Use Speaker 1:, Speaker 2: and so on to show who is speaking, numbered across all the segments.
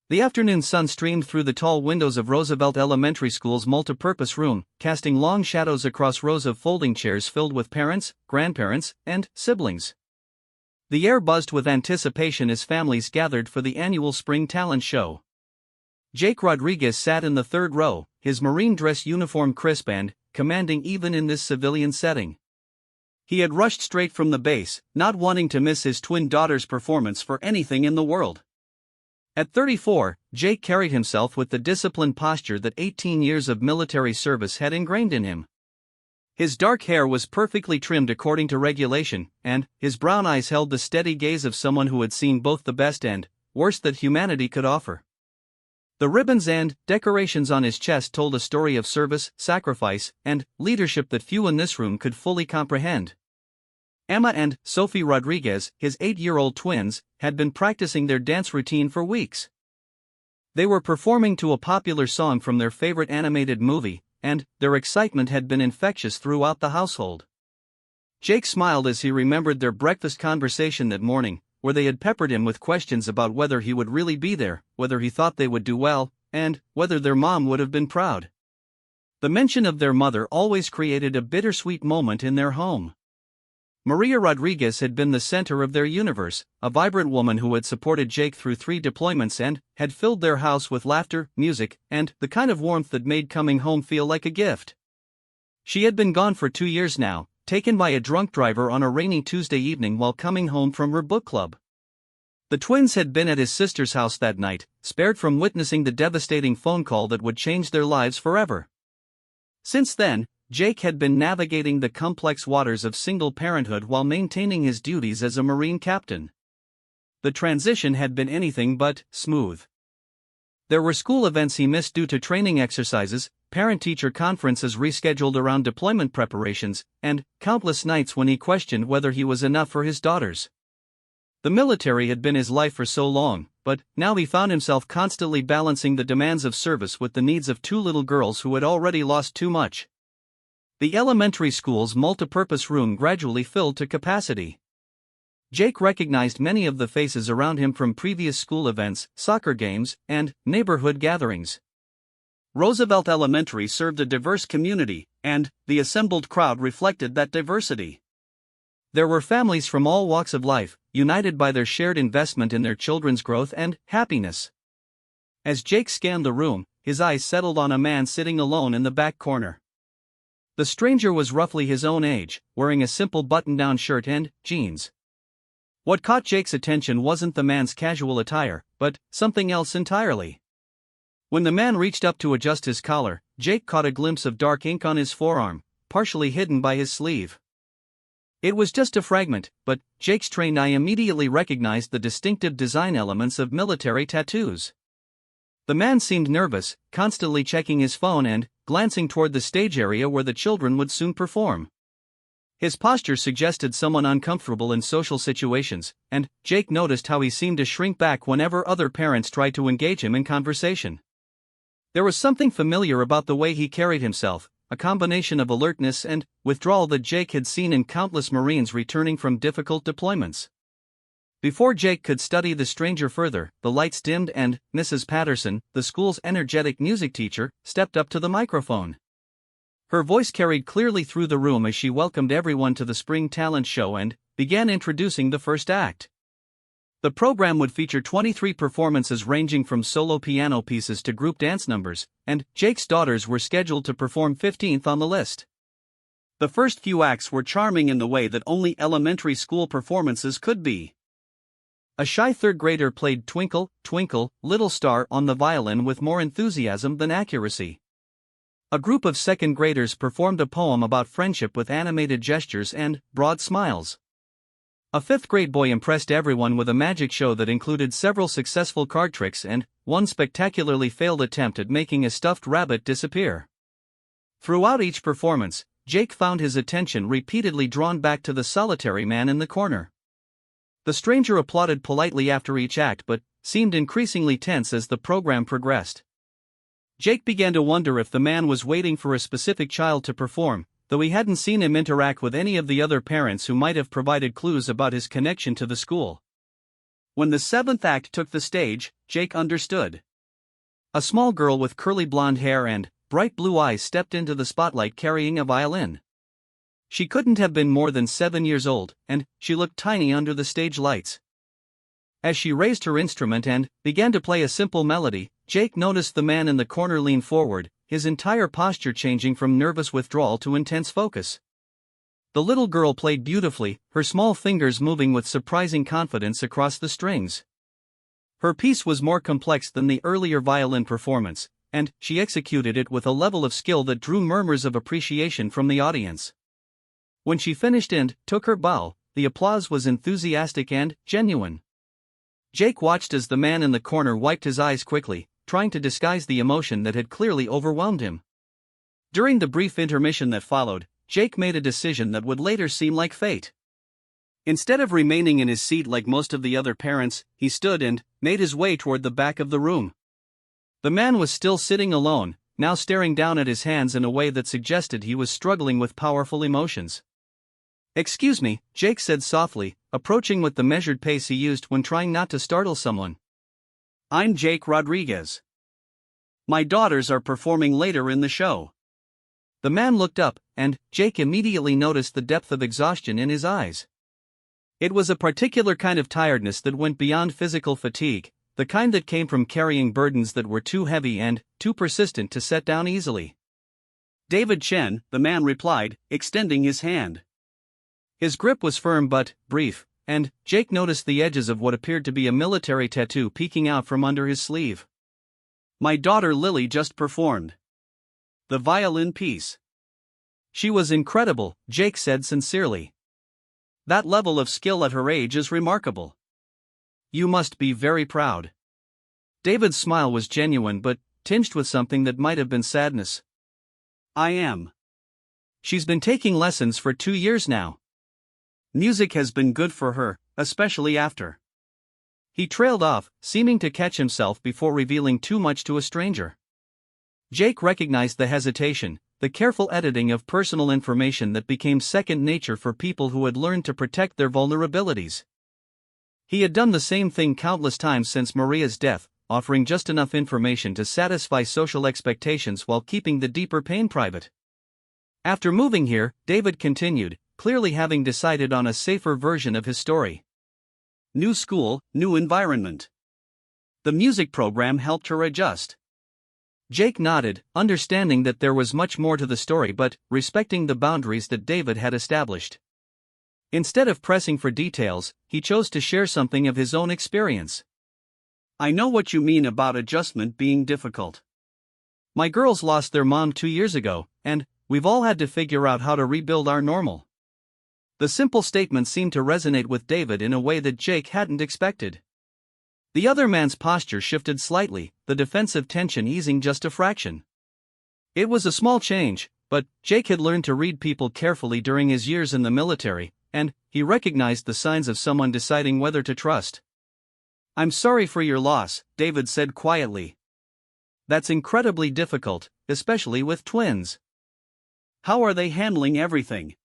Speaker 1: The afternoon sun streamed through the tall windows of Roosevelt Elementary School's multipurpose room, casting long shadows across rows of folding chairs filled with parents, grandparents, and siblings. The air buzzed with anticipation as families gathered for the annual spring talent show. Jake Rodriguez sat in the third row, his marine dress uniform crisp and commanding even in this civilian setting. He had rushed straight from the base, not wanting to miss his twin daughter's performance for anything in the world. At 34, Jake carried himself with the disciplined posture that 18 years of military service had ingrained in him. His dark hair was perfectly trimmed according to regulation, and his brown eyes held the steady gaze of someone who had seen both the best and worst that humanity could offer. The ribbons and decorations on his chest told a story of service, sacrifice, and leadership that few in this room could fully comprehend. Emma and Sophie Rodriguez, his 8-year-old twins, had been practicing their dance routine for weeks. They were performing to a popular song from their favorite animated movie, and their excitement had been infectious throughout the household. Jake smiled as he remembered their breakfast conversation that morning, where they had peppered him with questions about whether he would really be there, whether he thought they would do well, and whether their mom would have been proud. The mention of their mother always created a bittersweet moment in their home. Maria Rodriguez had been the center of their universe, a vibrant woman who had supported Jake through 3 deployments and had filled their house with laughter, music, and the kind of warmth that made coming home feel like a gift. She had been gone for 2 years now, taken by a drunk driver on a rainy Tuesday evening while coming home from her book club. The twins had been at his sister's house that night, spared from witnessing the devastating phone call that would change their lives forever. Since then, Jake had been navigating the complex waters of single parenthood while maintaining his duties as a Marine captain. The transition had been anything but smooth. There were school events he missed due to training exercises, parent-teacher conferences rescheduled around deployment preparations, and countless nights when he questioned whether he was enough for his daughters. The military had been his life for so long, but now he found himself constantly balancing the demands of service with the needs of 2 little girls who had already lost too much. The elementary school's multipurpose room gradually filled to capacity. Jake recognized many of the faces around him from previous school events, soccer games, and neighborhood gatherings. Roosevelt Elementary served a diverse community, and the assembled crowd reflected that diversity. There were families from all walks of life, united by their shared investment in their children's growth and happiness. As Jake scanned the room, his eyes settled on a man sitting alone in the back corner. The stranger was roughly his own age, wearing a simple button-down shirt and jeans. What caught Jake's attention wasn't the man's casual attire, but something else entirely. When the man reached up to adjust his collar, Jake caught a glimpse of dark ink on his forearm, partially hidden by his sleeve. It was just a fragment, but Jake's trained eye immediately recognized the distinctive design elements of military tattoos. The man seemed nervous, constantly checking his phone and glancing toward the stage area where the children would soon perform. His posture suggested someone uncomfortable in social situations, and Jake noticed how he seemed to shrink back whenever other parents tried to engage him in conversation. There was something familiar about the way he carried himself, a combination of alertness and withdrawal that Jake had seen in countless Marines returning from difficult deployments. Before Jake could study the stranger further, the lights dimmed and Mrs. Patterson, the school's energetic music teacher, stepped up to the microphone. Her voice carried clearly through the room as she welcomed everyone to the spring talent show and began introducing the first act. The program would feature 23 performances ranging from solo piano pieces to group dance numbers, and Jake's daughters were scheduled to perform 15th on the list. The first few acts were charming in the way that only elementary school performances could be. A shy third grader played Twinkle, Twinkle, Little Star on the violin with more enthusiasm than accuracy. A group of second graders performed a poem about friendship with animated gestures and broad smiles. A fifth grade boy impressed everyone with a magic show that included several successful card tricks and one spectacularly failed attempt at making a stuffed rabbit disappear. Throughout each performance, Jake found his attention repeatedly drawn back to the solitary man in the corner. The stranger applauded politely after each act but seemed increasingly tense as the program progressed. Jake began to wonder if the man was waiting for a specific child to perform, though he hadn't seen him interact with any of the other parents who might have provided clues about his connection to the school.
Speaker 2: When the seventh act took the stage, Jake understood.
Speaker 1: A small girl with curly blonde hair and bright blue eyes stepped into the spotlight carrying a violin. She couldn't have been more than 7 years old, and she looked tiny under the stage lights. As she raised her instrument and began to play a simple melody, Jake noticed the man in the corner lean forward, his entire posture changing from nervous withdrawal to intense focus. The little girl played beautifully, her small fingers moving with surprising confidence across the strings. Her piece was more complex than the earlier violin performance, and she executed it with a level of skill that drew murmurs of appreciation from the audience. When she finished and took her bow, the applause was enthusiastic and genuine. Jake watched as the man in the corner wiped his eyes quickly, trying to disguise the emotion that had clearly overwhelmed him. During the brief intermission that followed, Jake made a decision that would later seem like fate. Instead of remaining in his seat like most of the other parents, he stood and made his way toward the back of the room. The man was still sitting alone, now staring down at his hands in a way that suggested he was struggling with powerful emotions. "Excuse me," Jake said softly, approaching with the measured pace he used when trying not to startle someone.
Speaker 2: "I'm Jake Rodriguez. My daughters are performing later in the show."
Speaker 1: The man looked up, and Jake immediately noticed the depth of exhaustion in his eyes. It was a particular kind of tiredness that went beyond physical fatigue, the kind that came from carrying burdens that were too heavy and too persistent to set down easily.
Speaker 2: "David Chen," the man replied, extending his hand.
Speaker 1: His grip was firm but brief, and Jake noticed the edges of what appeared to be a military tattoo peeking out from under his sleeve.
Speaker 2: "My daughter Lily just performed the violin piece."
Speaker 1: "She was incredible," Jake said sincerely.
Speaker 2: "That level of skill at her age is remarkable.
Speaker 1: You must be very proud." David's smile was genuine but tinged with something that might have been sadness.
Speaker 2: "I am.
Speaker 1: She's been taking lessons for 2 years now.
Speaker 2: Music has been good for her, especially after."
Speaker 1: He trailed off, seeming to catch himself before revealing too much to a stranger. Jake recognized the hesitation, the careful editing of personal information that became second nature for people who had learned to protect their vulnerabilities. He had done the same thing countless times since Maria's death, offering just enough information to satisfy social expectations while keeping the deeper pain private. After moving here, David continued, clearly having decided on a safer version of his story.
Speaker 2: New school, new environment. The music program helped her adjust.
Speaker 1: Jake nodded, understanding that there was much more to the story but respecting the boundaries that David had established. Instead of pressing for details, he chose to share something of his own experience.
Speaker 2: "I know what you mean about adjustment being difficult.
Speaker 1: My girls lost their mom 2 years ago, and we've all had to figure out how to rebuild our normal." The simple statement seemed to resonate with David in a way that Jake hadn't expected. The other man's posture shifted slightly, the defensive tension easing just a fraction. It was a small change, but Jake had learned to read people carefully during his years in the military, and he recognized the signs of someone deciding whether to trust.
Speaker 2: "I'm sorry for your loss," David said quietly.
Speaker 1: "That's incredibly difficult, especially with twins."
Speaker 2: "How are they handling everything?"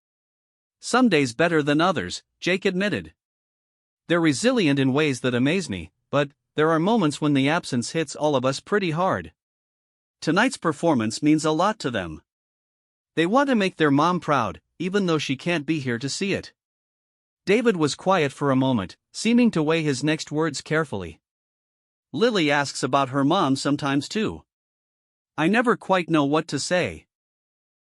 Speaker 1: "Some days better than others," Jake admitted. "They're resilient in ways that amaze me, but there are moments when the absence hits all of us pretty hard.
Speaker 2: Tonight's performance means a lot to them.
Speaker 1: They want to make their mom proud, even though she can't be here to see it." David was quiet for a moment, seeming to weigh his next words carefully.
Speaker 2: "Lily asks about her mom sometimes too. I never quite know what to say.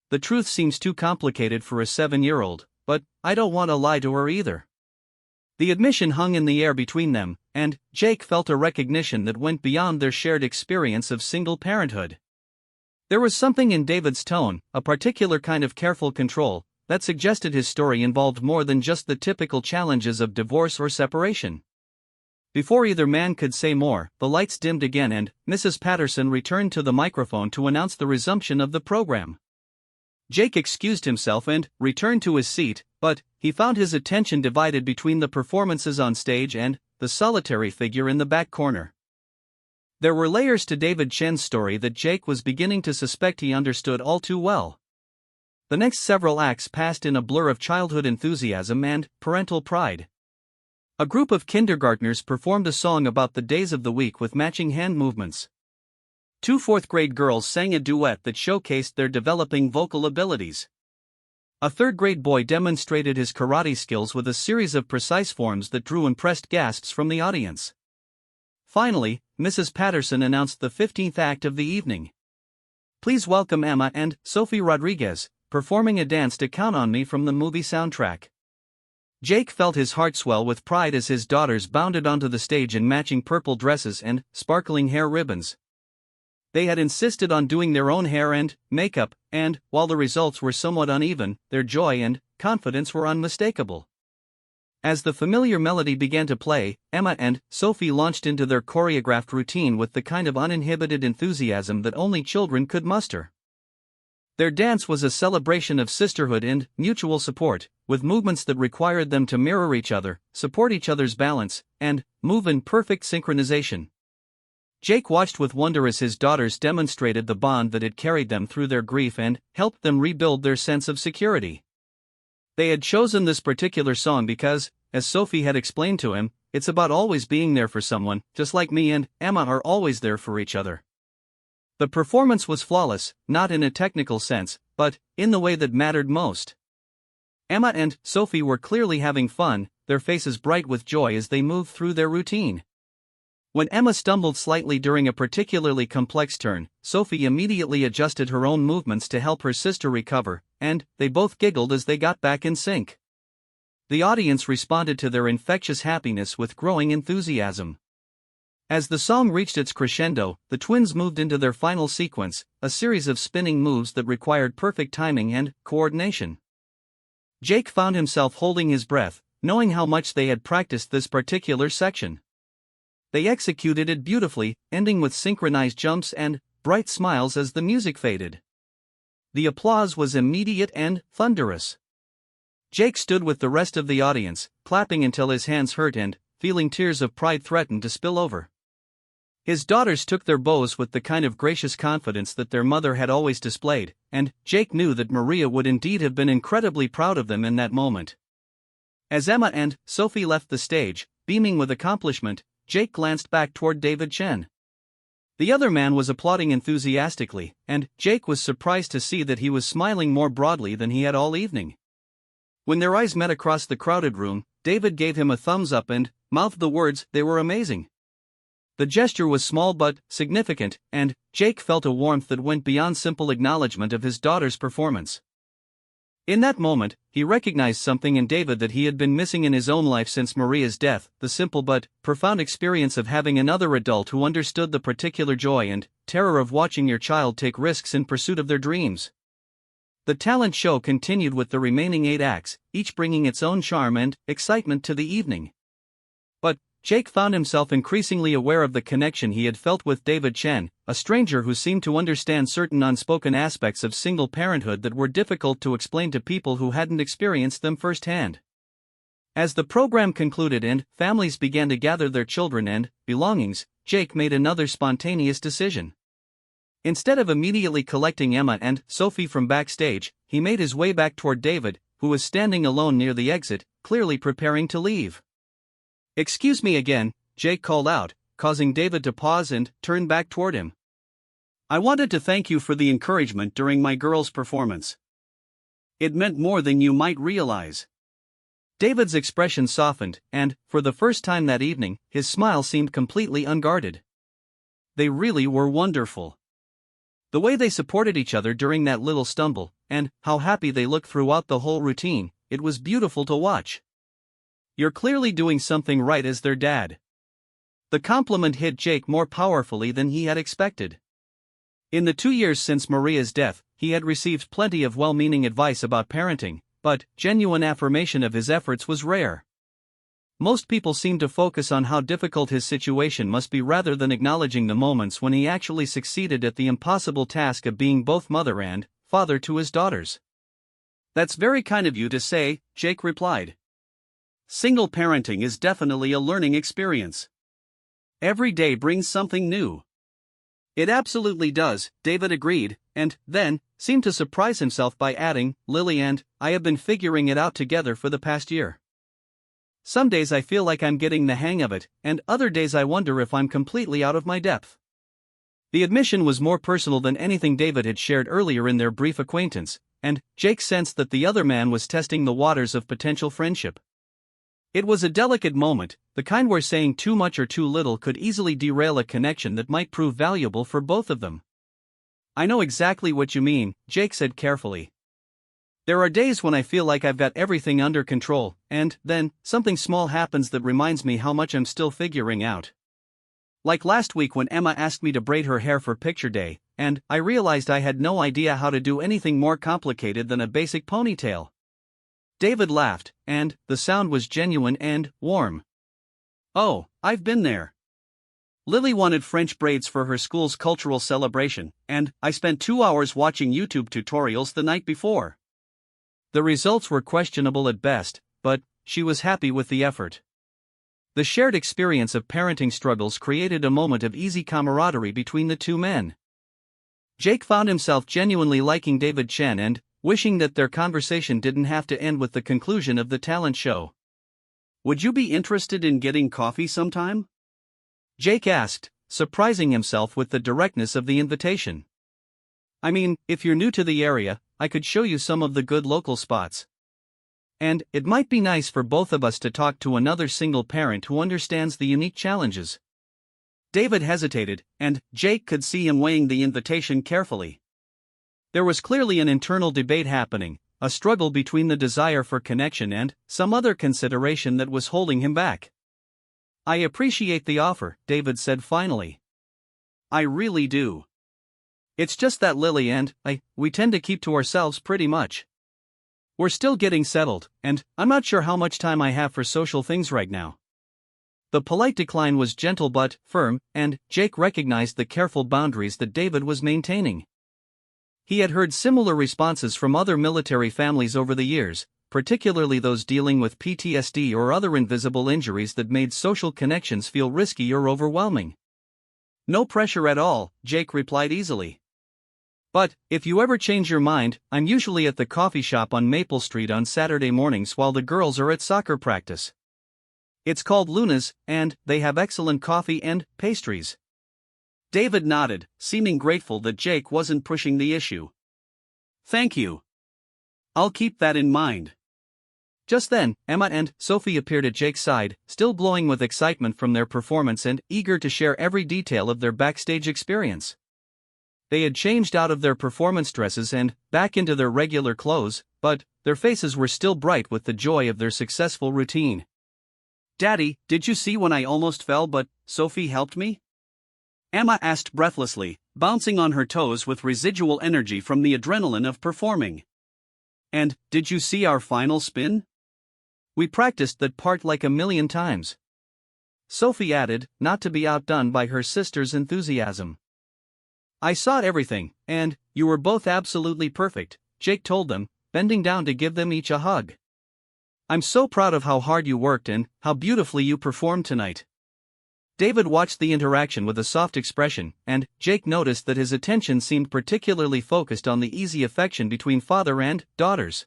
Speaker 1: The truth seems too complicated for a 7-year-old, but I don't want to lie to her either." The admission hung in the air between them, and Jake felt a recognition that went beyond their shared experience of single parenthood. There was something in David's tone, a particular kind of careful control, that suggested his story involved more than just the typical challenges of divorce or separation. Before either man could say more, the lights dimmed again and Mrs. Patterson returned to the microphone to announce the resumption of the program. Jake excused himself and returned to his seat, but he found his attention divided between the performances on stage and the solitary figure in the back corner. There were layers to David Chen's story that Jake was beginning to suspect he understood all too well. The next several acts passed in a blur of childhood enthusiasm and parental pride. A group of kindergartners performed a song about the days of the week with matching hand movements. Two fourth-grade girls sang a duet that showcased their developing vocal abilities. A third-grade boy demonstrated his karate skills with a series of precise forms that drew impressed gasps from the audience. Finally, Mrs. Patterson announced the 15th act of the evening. Please welcome Emma and Sophie Rodriguez, performing a dance to Count on Me from the movie soundtrack. Jake felt his heart swell with pride as his daughters bounded onto the stage in matching purple dresses and sparkling hair ribbons. They had insisted on doing their own hair and makeup, and, while the results were somewhat uneven, their joy and confidence were unmistakable. As the familiar melody began to play, Emma and Sophie launched into their choreographed routine with the kind of uninhibited enthusiasm that only children could muster. Their dance was a celebration of sisterhood and mutual support, with movements that required them to mirror each other, support each other's balance, and move in perfect synchronization. Jake watched with wonder as his daughters demonstrated the bond that had carried them through their grief and helped them rebuild their sense of security. They had chosen this particular song because, as Sophie had explained to him, it's about always being there for someone, just like me and Emma are always there for each other. The performance was flawless, not in a technical sense, but in the way that mattered most. Emma and Sophie were clearly having fun, their faces bright with joy as they moved through their routine. When Emma stumbled slightly during a particularly complex turn, Sophie immediately adjusted her own movements to help her sister recover, and they both giggled as they got back in sync. The audience responded to their infectious happiness with growing enthusiasm. As the song reached its crescendo, the twins moved into their final sequence, a series of spinning moves that required perfect timing and coordination. Jake found himself holding his breath, knowing how much they had practiced this particular section. They executed it beautifully, ending with synchronized jumps and bright smiles as the music faded. The applause was immediate and thunderous. Jake stood with the rest of the audience, clapping until his hands hurt and feeling tears of pride threatened to spill over. His daughters took their bows with the kind of gracious confidence that their mother had always displayed, and Jake knew that Maria would indeed have been incredibly proud of them in that moment. As Emma and Sophie left the stage, beaming with accomplishment, Jake glanced back toward David Chen. The other man was applauding enthusiastically, and Jake was surprised to see that he was smiling more broadly than he had all evening. When their eyes met across the crowded room, David gave him a thumbs up and mouthed the words, "They were amazing." The gesture was small but significant, and Jake felt a warmth that went beyond simple acknowledgement of his daughter's performance. In that moment, he recognized something in David that he had been missing in his own life since Maria's death, the simple but profound experience of having another adult who understood the particular joy and terror of watching your child take risks in pursuit of their dreams. The talent show continued with the remaining 8 acts, each bringing its own charm and excitement to the evening. But Jake found himself increasingly aware of the connection he had felt with David Chen, a stranger who seemed to understand certain unspoken aspects of single parenthood that were difficult to explain to people who hadn't experienced them firsthand. As the program concluded and families began to gather their children and belongings, Jake made another spontaneous decision. Instead of immediately collecting Emma and Sophie from backstage, he made his way back toward David, who was standing alone near the exit, clearly preparing to leave. "Excuse me again," Jake called out, causing David to pause and turn back toward him. "I wanted to thank you for the encouragement during my girls' performance. It meant more than you might realize." David's expression softened, and, for the first time that evening, his smile seemed completely unguarded. They really were wonderful. The way they supported each other during that little stumble, and how happy they looked throughout the whole routine, it was beautiful to watch. "You're clearly doing something right as their dad." The compliment hit Jake more powerfully than he had expected. In the 2 years since Maria's death, he had received plenty of well-meaning advice about parenting, but genuine affirmation of his efforts was rare. Most people seemed to focus on how difficult his situation must be rather than acknowledging the moments when he actually succeeded at the impossible task of being both mother and father to his daughters. "That's very kind of you to say," Jake replied. "Single parenting is definitely a learning experience. Every day brings something new." "It absolutely does," David agreed, and then seemed to surprise himself by adding, "Lily and I have been figuring it out together for the past year." some days I feel like I'm getting the hang of it, and other days I wonder if I'm completely out of my depth. The admission was more personal than anything David had shared earlier in their brief acquaintance, and Jake sensed that the other man was testing the waters of potential friendship. It was a delicate moment, the kind where saying too much or too little could easily derail a connection that might prove valuable for both of them. "I know exactly what you mean," Jake said carefully. "There are days when I feel like I've got everything under control, and then something small happens that reminds me how much I'm still figuring out. Like last week when Emma asked me to braid her hair for picture day, and I realized I had no idea how to do anything more complicated than a basic ponytail." David laughed, and the sound was genuine and warm. "Oh, I've been there. Lily wanted French braids for her school's cultural celebration, and I spent 2 hours watching YouTube tutorials the night before. The results were questionable at best, but she was happy with the effort." The shared experience of parenting struggles created a moment of easy camaraderie between the two men. Jake found himself genuinely liking David Chen and wishing that their conversation didn't have to end with the conclusion of the talent show.
Speaker 2: "Would you be interested in getting coffee sometime?"
Speaker 1: Jake asked, surprising himself with the directness of the invitation. "I mean, if you're new to the area, I could show you some of the good local spots. And it might be nice for both of us to talk to another single parent who understands the unique challenges." David hesitated, and Jake could see him weighing the invitation carefully. There was clearly an internal debate happening, a struggle between the desire for connection and some other consideration that was holding him back. "I appreciate the offer," David said finally.
Speaker 2: "I really do.
Speaker 1: It's just that Lily and we tend to keep to ourselves pretty much. We're still getting settled, and I'm not sure how much time I have for social things right now." The polite decline was gentle but firm, and Jake recognized the careful boundaries that David was maintaining. He had heard similar responses from other military families over the years, particularly those dealing with PTSD or other invisible injuries that made social connections feel risky or overwhelming. "No pressure at all," Jake replied easily. "But if you ever change your mind, I'm usually at the coffee shop on Maple Street on Saturday mornings while the girls are at soccer practice. It's called Luna's, and they have excellent coffee and pastries."
Speaker 2: David nodded, seeming grateful that Jake wasn't pushing the issue. "Thank you. I'll keep that in mind."
Speaker 1: Just then, Emma and Sophie appeared at Jake's side, still glowing with excitement from their performance and eager to share every detail of their backstage experience. They had changed out of their performance dresses and back into their regular clothes, but their faces were still bright with the joy of their successful routine.
Speaker 2: "Daddy, did you see when I almost fell but Sophie helped me?" Emma asked breathlessly, bouncing on her toes with residual energy from the adrenaline of performing. "And did you see our final spin?
Speaker 1: We practiced that part like a million times," Sophie added, not to be outdone by her sister's enthusiasm. "I saw everything, and you were both absolutely perfect," Jake told them, bending down to give them each a hug. "I'm so proud of how hard you worked and how beautifully you performed tonight." David watched the interaction with a soft expression, and Jake noticed that his attention seemed particularly focused on the easy affection between father and daughters.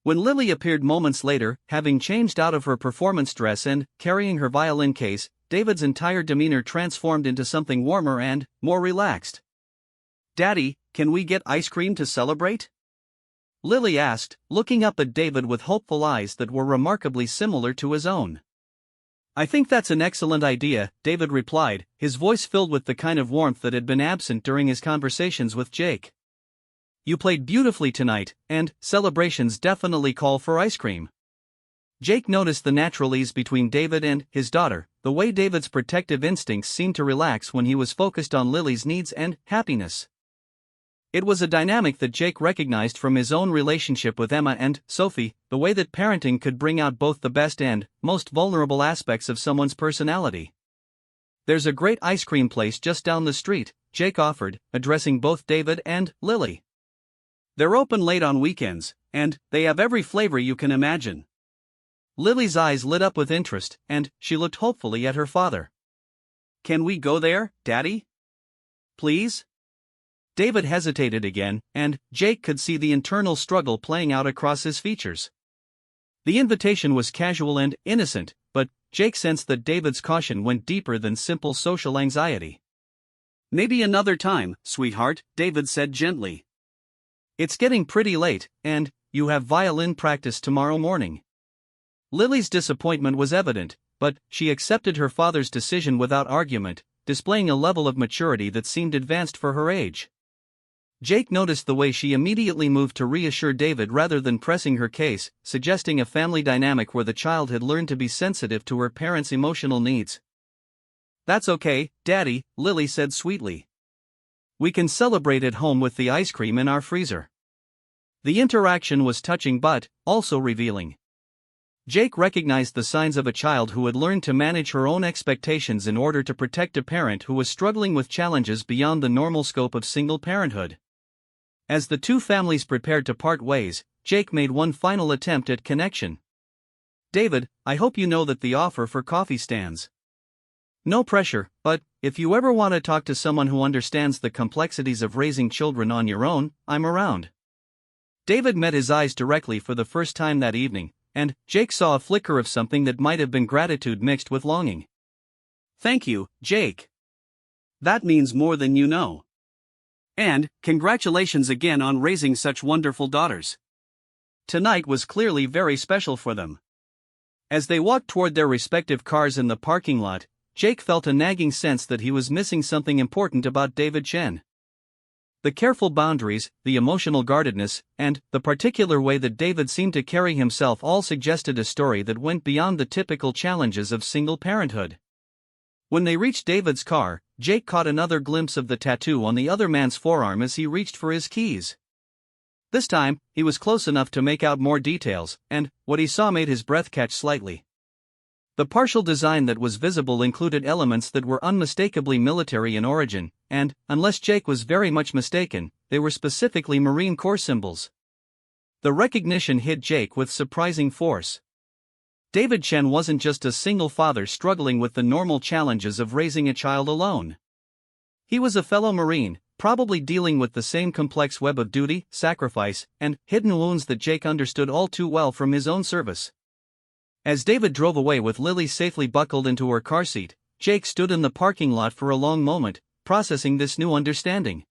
Speaker 1: When Lily appeared moments later, having changed out of her performance dress and carrying her violin case, David's entire demeanor transformed into something warmer and more relaxed.
Speaker 2: "Daddy, can we get ice cream to celebrate?"
Speaker 1: Lily asked, looking up at David with hopeful eyes that were remarkably similar to his own. "I think that's an excellent idea," David replied, his voice filled with the kind of warmth that had been absent during his conversations with Jake. "You played beautifully tonight, and celebrations definitely call for ice cream." Jake noticed the natural ease between David and his daughter, the way David's protective instincts seemed to relax when he was focused on Lily's needs and happiness. It was a dynamic that Jake recognized from his own relationship with Emma and Sophie, the way that parenting could bring out both the best and most vulnerable aspects of someone's personality. "There's a great ice cream place just down the street," Jake offered, addressing both David and Lily.
Speaker 2: "They're open late on weekends, and they have every flavor you can imagine."
Speaker 1: Lily's eyes lit up with interest, and she looked hopefully at her father.
Speaker 2: "Can we go there, Daddy? Please?"
Speaker 1: David hesitated again, and Jake could see the internal struggle playing out across his features. The invitation was casual and innocent, but Jake sensed that David's caution went deeper than simple social anxiety.
Speaker 2: "Maybe another time, sweetheart," David said gently.
Speaker 1: "It's getting pretty late, and you have violin practice tomorrow morning." Lily's disappointment was evident, but she accepted her father's decision without argument, displaying a level of maturity that seemed advanced for her age. Jake noticed the way she immediately moved to reassure David rather than pressing her case, suggesting a family dynamic where the child had learned to be sensitive to her parents' emotional needs. "That's okay, Daddy," Lily said sweetly. "We can celebrate at home with the ice cream in our freezer." The interaction was touching but also revealing. Jake recognized the signs of a child who had learned to manage her own expectations in order to protect a parent who was struggling with challenges beyond the normal scope of single parenthood. As the two families prepared to part ways, Jake made one final attempt at connection. "David, I hope you know that the offer for coffee stands. No pressure, but if you ever want to talk to someone who understands the complexities of raising children on your own, I'm around." David met his eyes directly for the first time that evening, and Jake saw a flicker of something that might have been gratitude mixed with longing.
Speaker 2: "Thank you, Jake. That means more than you know. And congratulations again on raising such wonderful daughters." Tonight was clearly very special for them. As they walked toward their respective cars in the parking lot, Jake felt a nagging sense that he was missing something important about David Chen. The careful boundaries, the emotional guardedness, and the particular way that David seemed to carry himself all suggested a story that went beyond the typical challenges of single parenthood. When they reached David's car, Jake caught another glimpse of the tattoo on the other man's forearm as he reached for his keys. This time, he was close enough to make out more details, and what he saw made his breath catch slightly. The partial design that was visible included elements that were unmistakably military in origin, and, unless Jake was very much mistaken, they were specifically Marine Corps symbols. The recognition hit Jake with surprising force. David Chen wasn't just a single father struggling with the normal challenges of raising a child alone. He was a fellow Marine, probably dealing with the same complex web of duty, sacrifice, and hidden wounds that Jake understood all too well from his own service. As David drove away with Lily safely buckled into her car seat, Jake stood in the parking lot for a long moment, processing this new understanding.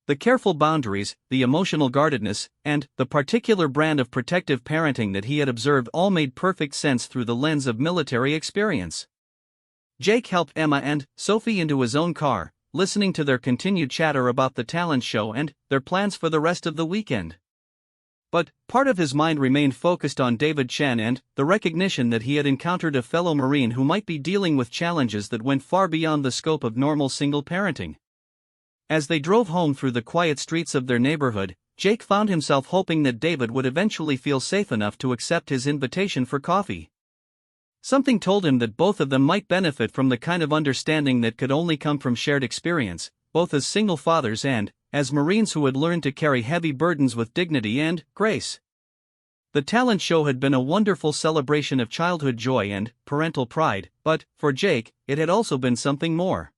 Speaker 2: The careful boundaries, the emotional guardedness, and the particular brand of protective parenting that he had observed all made perfect sense through the lens of military experience. Jake helped Emma and Sophie into his own car, listening to their continued chatter about the talent show and their plans for the rest of the weekend. But part of his mind remained focused on David Chen and the recognition that he had encountered a fellow Marine who might be dealing with challenges that went far beyond the scope of normal single parenting. As they drove home through the quiet streets of their neighborhood, Jake found himself hoping that David would eventually feel safe enough to accept his invitation for coffee. Something told him that both of them might benefit from the kind of understanding that could only come from shared experience, both as single fathers and as Marines who had learned to carry heavy burdens with dignity and grace. The talent show had been a wonderful celebration of childhood joy and parental pride, but, for Jake, it had also been something more.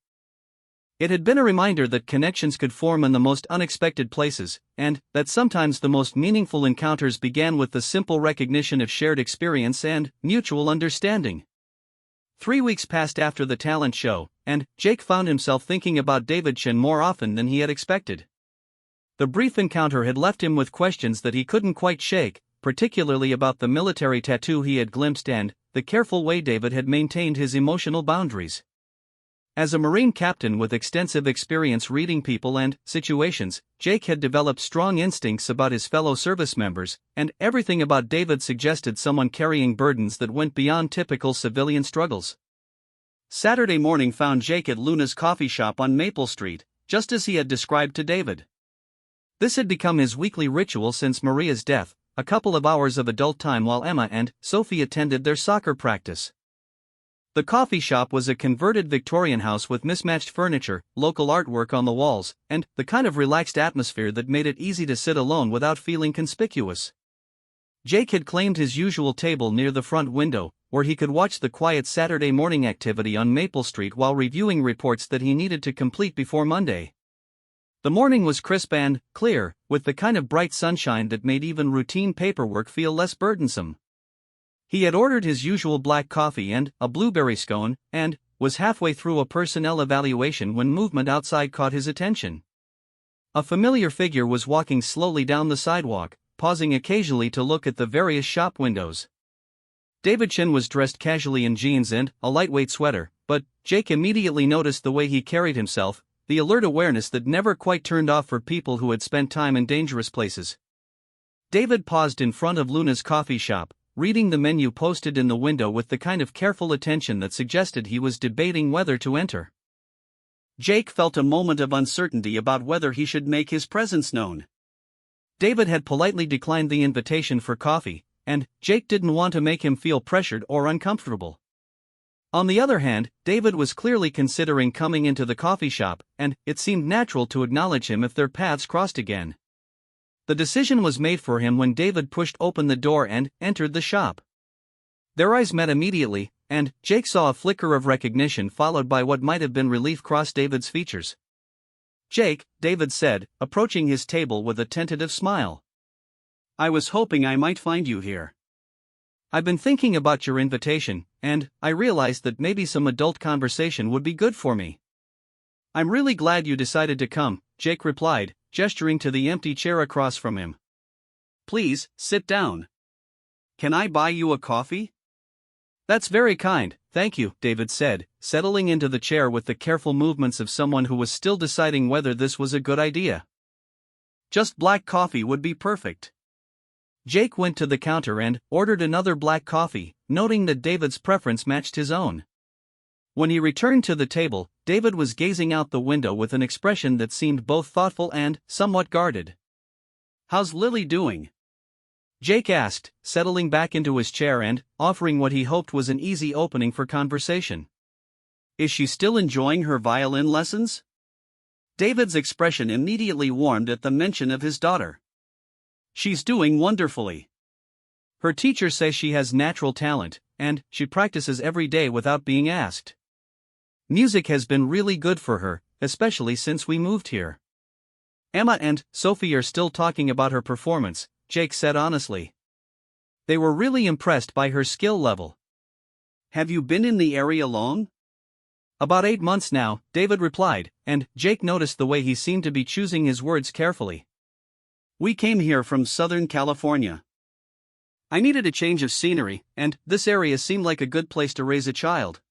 Speaker 2: It had been a reminder that connections could form in the most unexpected places, and that sometimes the most meaningful encounters began with the simple recognition of shared experience and mutual understanding. 3 weeks passed after the talent show, and Jake found himself thinking about David Chen more often than he had expected. The brief encounter had left him with questions that he couldn't quite shake, particularly about the military tattoo he had glimpsed and the careful way David had maintained his emotional boundaries. As a Marine captain with extensive experience reading people and situations, Jake had developed strong instincts about his fellow service members, and everything about David suggested someone carrying burdens that went beyond typical civilian struggles. Saturday morning found Jake at Luna's coffee shop on Maple Street, just as he had described to David. This had become his weekly ritual since Maria's death, a couple of hours of adult time while Emma and Sophie attended their soccer practice. The coffee shop was a converted Victorian house with mismatched furniture, local artwork on the walls, and the kind of relaxed atmosphere that made it easy to sit alone without feeling conspicuous. Jake had claimed his usual table near the front window, where he could watch the quiet Saturday morning activity on Maple Street while reviewing reports that he needed to complete before Monday. The morning was crisp and clear, with the kind of bright sunshine that made even routine paperwork feel less burdensome.
Speaker 1: He had ordered his usual black coffee and a blueberry scone, and was halfway through a personnel evaluation when movement outside caught his attention. A familiar figure was walking slowly down the sidewalk, pausing occasionally to look at the various shop windows. Davidson was dressed casually in jeans and a lightweight sweater, but Jake immediately noticed the way he carried himself, the alert awareness that never quite turned off for people who had spent time in dangerous places. David paused in front of Luna's coffee shop, reading the menu posted in the window with the kind of careful attention that suggested he was debating whether to enter.
Speaker 2: Jake felt a moment of uncertainty about whether he should make his presence known.
Speaker 1: David had politely declined the invitation for coffee, and Jake didn't want to make him feel pressured or uncomfortable. On the other hand, David was clearly considering coming into the coffee shop, and it seemed natural to acknowledge him if their paths crossed again. The decision was made for him when David pushed open the door and entered the shop. Their eyes met immediately, and Jake saw a flicker of recognition followed by what might have been relief cross David's features. "Jake," David said, approaching his table with a tentative smile.
Speaker 2: "I was hoping I might find you here.
Speaker 1: I've been thinking about your invitation, and I realized that maybe some adult conversation would be good for me." "I'm really glad you decided to come," Jake replied, gesturing to the empty chair across from him.
Speaker 2: "Please, sit down. Can I buy you a coffee?"
Speaker 1: "That's very kind, thank you," David said, settling into the chair with the careful movements of someone who was still deciding whether this was a good idea.
Speaker 2: "Just black coffee would be perfect."
Speaker 1: Jake went to the counter and ordered another black coffee, noting that David's preference matched his own. When he returned to the table, David was gazing out the window with an expression that seemed both thoughtful and somewhat guarded.
Speaker 2: "How's Lily doing?"
Speaker 1: Jake asked, settling back into his chair and offering what he hoped was an easy opening for conversation.
Speaker 2: "Is she still enjoying her violin lessons?" David's expression immediately warmed at the mention of his daughter. "She's doing wonderfully.
Speaker 1: Her teacher says she has natural talent, and she practices every day without being asked. Music has been really good for her, especially since we moved here." "Emma and Sophie are still talking about her performance," Jake said honestly. "They were really impressed by her skill level."
Speaker 2: "Have you been in the area long?"
Speaker 1: "About 8 months now," David replied, and Jake noticed the way he seemed to be choosing his words carefully.
Speaker 2: "We came here from Southern California. I needed a change of scenery, and this area seemed like a good place to raise a child."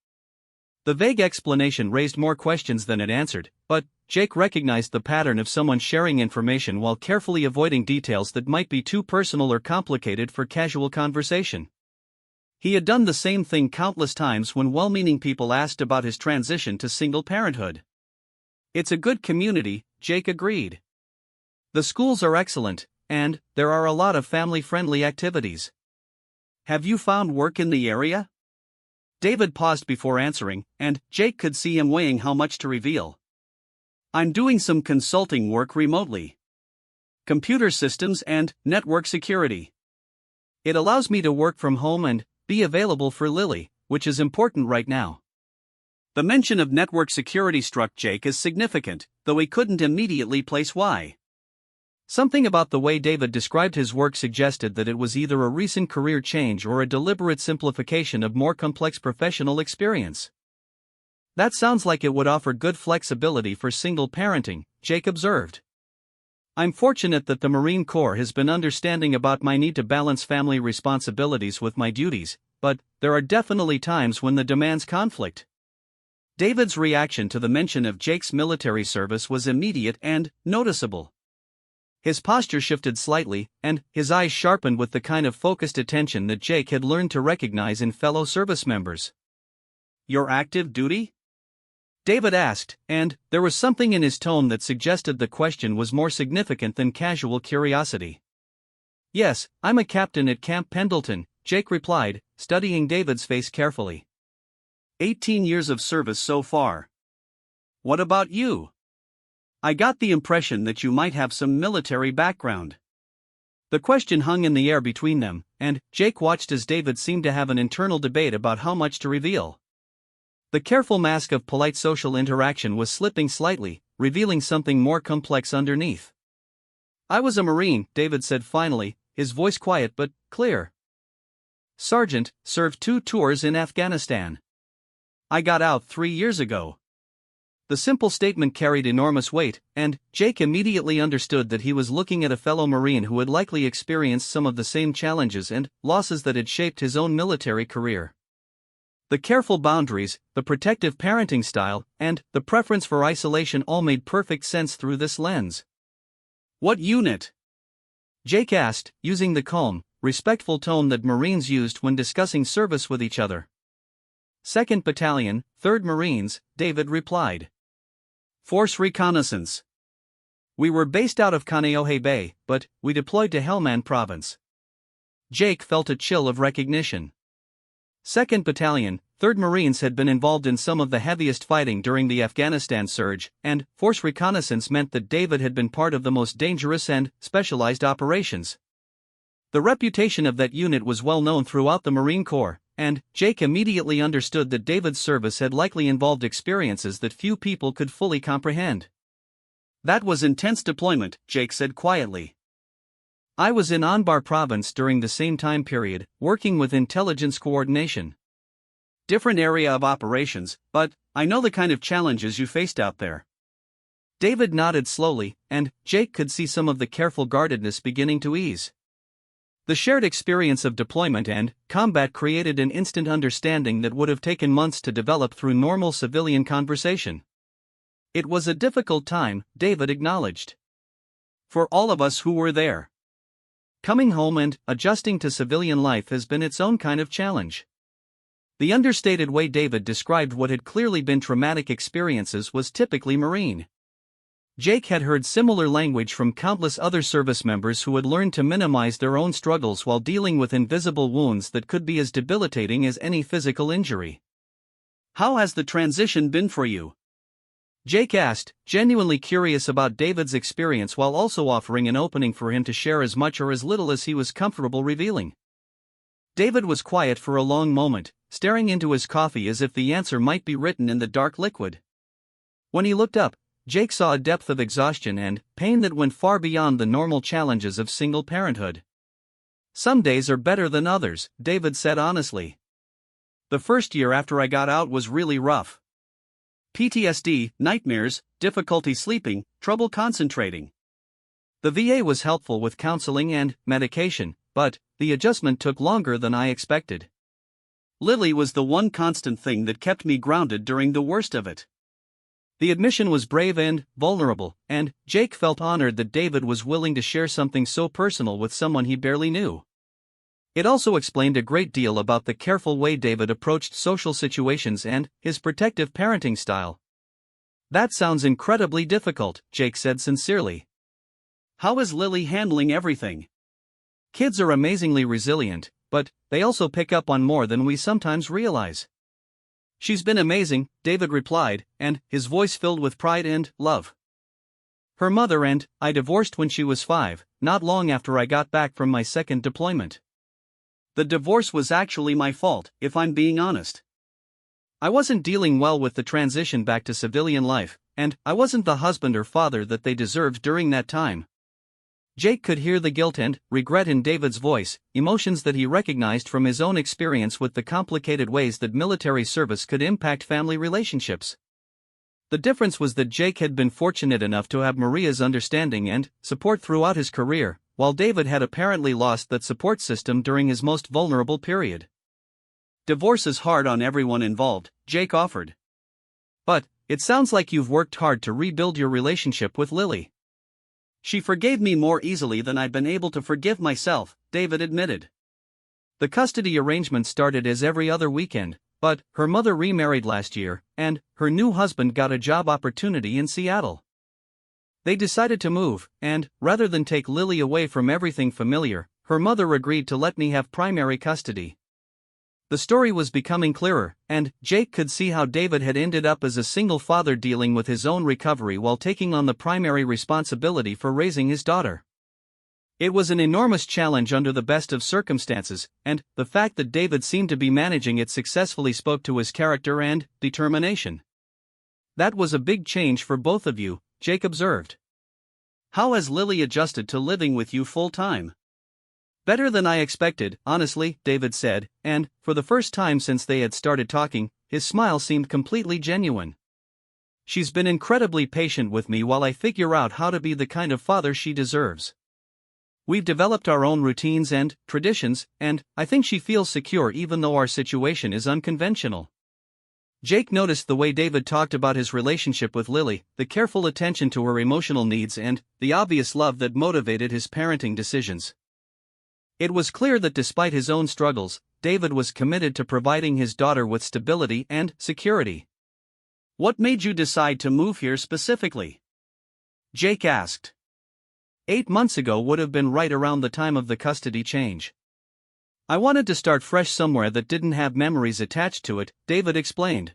Speaker 1: The vague explanation raised more questions than it answered, but Jake recognized the pattern of someone sharing information while carefully avoiding details that might be too personal or complicated for casual conversation. He had done the same thing countless times when well-meaning people asked about his transition to single parenthood.
Speaker 2: "It's a good community," Jake agreed.
Speaker 1: "The schools are excellent, and there are a lot of family-friendly activities."
Speaker 2: "Have you found work in the area?"
Speaker 1: David paused before answering, and Jake could see him weighing how much to reveal.
Speaker 2: "I'm doing some consulting work remotely. Computer systems and network security.
Speaker 1: It allows me to work from home and be available for Lily, which is important right now."
Speaker 2: The mention of network security struck Jake as significant, though he couldn't immediately place why.
Speaker 1: Something about the way David described his work suggested that it was either a recent career change or a deliberate simplification of more complex professional experience. "That sounds like it would offer good flexibility for single parenting," Jake observed. "I'm fortunate that the Marine Corps has been understanding about my need to balance family responsibilities with my duties, but there are definitely times when the demands conflict." David's reaction to the mention of Jake's military service was immediate and noticeable. His posture shifted slightly, and his eyes sharpened with the kind of focused attention that Jake had learned to recognize in fellow service members.
Speaker 2: "Your active duty?"
Speaker 1: David asked, and there was something in his tone that suggested the question was more significant than casual curiosity. "Yes, I'm a captain at Camp Pendleton," Jake replied, studying David's face carefully.
Speaker 2: 18 years of service so far. What about you? I got the impression that you might have some military background."
Speaker 1: The question hung in the air between them, and Jake watched as David seemed to have an internal debate about how much to reveal. The careful mask of polite social interaction was slipping slightly, revealing something more complex underneath. "I was a Marine," David said finally, his voice quiet but clear. Sergeant, served 2 tours in Afghanistan. I got out 3 years ago. The simple statement carried enormous weight, and Jake immediately understood that he was looking at a fellow Marine who had likely experienced some of the same challenges and losses that had shaped his own military career. The careful boundaries, the protective parenting style, and the preference for isolation all made perfect sense through this lens.
Speaker 2: What unit?
Speaker 1: Jake asked, using the calm, respectful tone that Marines used when discussing service with each other. 2nd Battalion, 3rd Marines, David replied.
Speaker 2: Force reconnaissance.
Speaker 1: We were based out of Kaneohe Bay, but we deployed to Helmand Province. Jake felt a chill of recognition. 2nd Battalion, 3rd Marines had been involved in some of the heaviest fighting during the Afghanistan surge, and force reconnaissance meant that David had been part of the most dangerous and specialized operations. The reputation of that unit was well known throughout the Marine Corps, and Jake immediately understood that David's service had likely involved experiences that few people could fully comprehend.
Speaker 2: That was intense deployment, Jake said quietly.
Speaker 1: I was in Anbar Province during the same time period, working with intelligence coordination.
Speaker 2: Different area of operations, but I know the kind of challenges you faced out there.
Speaker 1: David nodded slowly, and Jake could see some of the careful guardedness beginning to ease. The shared experience of deployment and combat created an instant understanding that would have taken months to develop through normal civilian conversation. It was a difficult time, David acknowledged.
Speaker 2: For all of us who were there.
Speaker 1: Coming home and adjusting to civilian life has been its own kind of challenge. The understated way David described what had clearly been traumatic experiences was typically Marine. Jake had heard similar language from countless other service members who had learned to minimize their own struggles while dealing with invisible wounds that could be as debilitating as any physical injury.
Speaker 2: How has the transition been for you?
Speaker 1: Jake asked, genuinely curious about David's experience while also offering an opening for him to share as much or as little as he was comfortable revealing. David was quiet for a long moment, staring into his coffee as if the answer might be written in the dark liquid. When he looked up, Jake saw a depth of exhaustion and pain that went far beyond the normal challenges of single parenthood. Some days are better than others, David said honestly.
Speaker 2: The first year after I got out was really rough. PTSD, nightmares, difficulty sleeping, trouble concentrating.
Speaker 1: The VA was helpful with counseling and medication, but the adjustment took longer than I expected.
Speaker 2: Lily was the one constant thing that kept me grounded during the worst of it.
Speaker 1: The admission was brave and vulnerable, and Jake felt honored that David was willing to share something so personal with someone he barely knew. It also explained a great deal about the careful way David approached social situations and his protective parenting style. That sounds incredibly difficult, Jake said sincerely.
Speaker 2: How is Lily handling everything?
Speaker 1: Kids are amazingly resilient, but they also pick up on more than we sometimes realize. She's been amazing, David replied, and his voice filled with pride and love. Her mother and I divorced when she was 5, not long after I got back from my second deployment.
Speaker 2: The divorce was actually my fault, if I'm being honest.
Speaker 1: I wasn't dealing well with the transition back to civilian life, and I wasn't the husband or father that they deserved during that time. Jake could hear the guilt and regret in David's voice, emotions that he recognized from his own experience with the complicated ways that military service could impact family relationships. The difference was that Jake had been fortunate enough to have Maria's understanding and support throughout his career, while David had apparently lost that support system during his most vulnerable period.
Speaker 2: Divorce is hard on everyone involved, Jake offered.
Speaker 1: But it sounds like you've worked hard to rebuild your relationship with Lily.
Speaker 2: She forgave me more easily than I'd been able to forgive myself, David admitted.
Speaker 1: The custody arrangement started as every other weekend, but her mother remarried last year, and her new husband got a job opportunity in Seattle. They decided to move, and rather than take Lily away from everything familiar, her mother agreed to let me have primary custody. The story was becoming clearer, and Jake could see how David had ended up as a single father dealing with his own recovery while taking on the primary responsibility for raising his daughter. It was an enormous challenge under the best of circumstances, and the fact that David seemed to be managing it successfully spoke to his character and determination. That was a big change for both of you, Jake observed.
Speaker 2: How has Lily adjusted to living with you full-time?
Speaker 1: Better than I expected, honestly, David said, and, for the first time since they had started talking, his smile seemed completely genuine. She's been incredibly patient with me while I figure out how to be the kind of father she deserves. We've developed our own routines and traditions, and I think she feels secure even though our situation is unconventional. Jake noticed the way David talked about his relationship with Lily, the careful attention to her emotional needs and the obvious love that motivated his parenting decisions. It was clear that despite his own struggles, David was committed to providing his daughter with stability and security.
Speaker 2: What made you decide to move here specifically?
Speaker 1: Jake asked. 8 months ago would have been right around the time of the custody change. I wanted to start fresh somewhere that didn't have memories attached to it, David explained.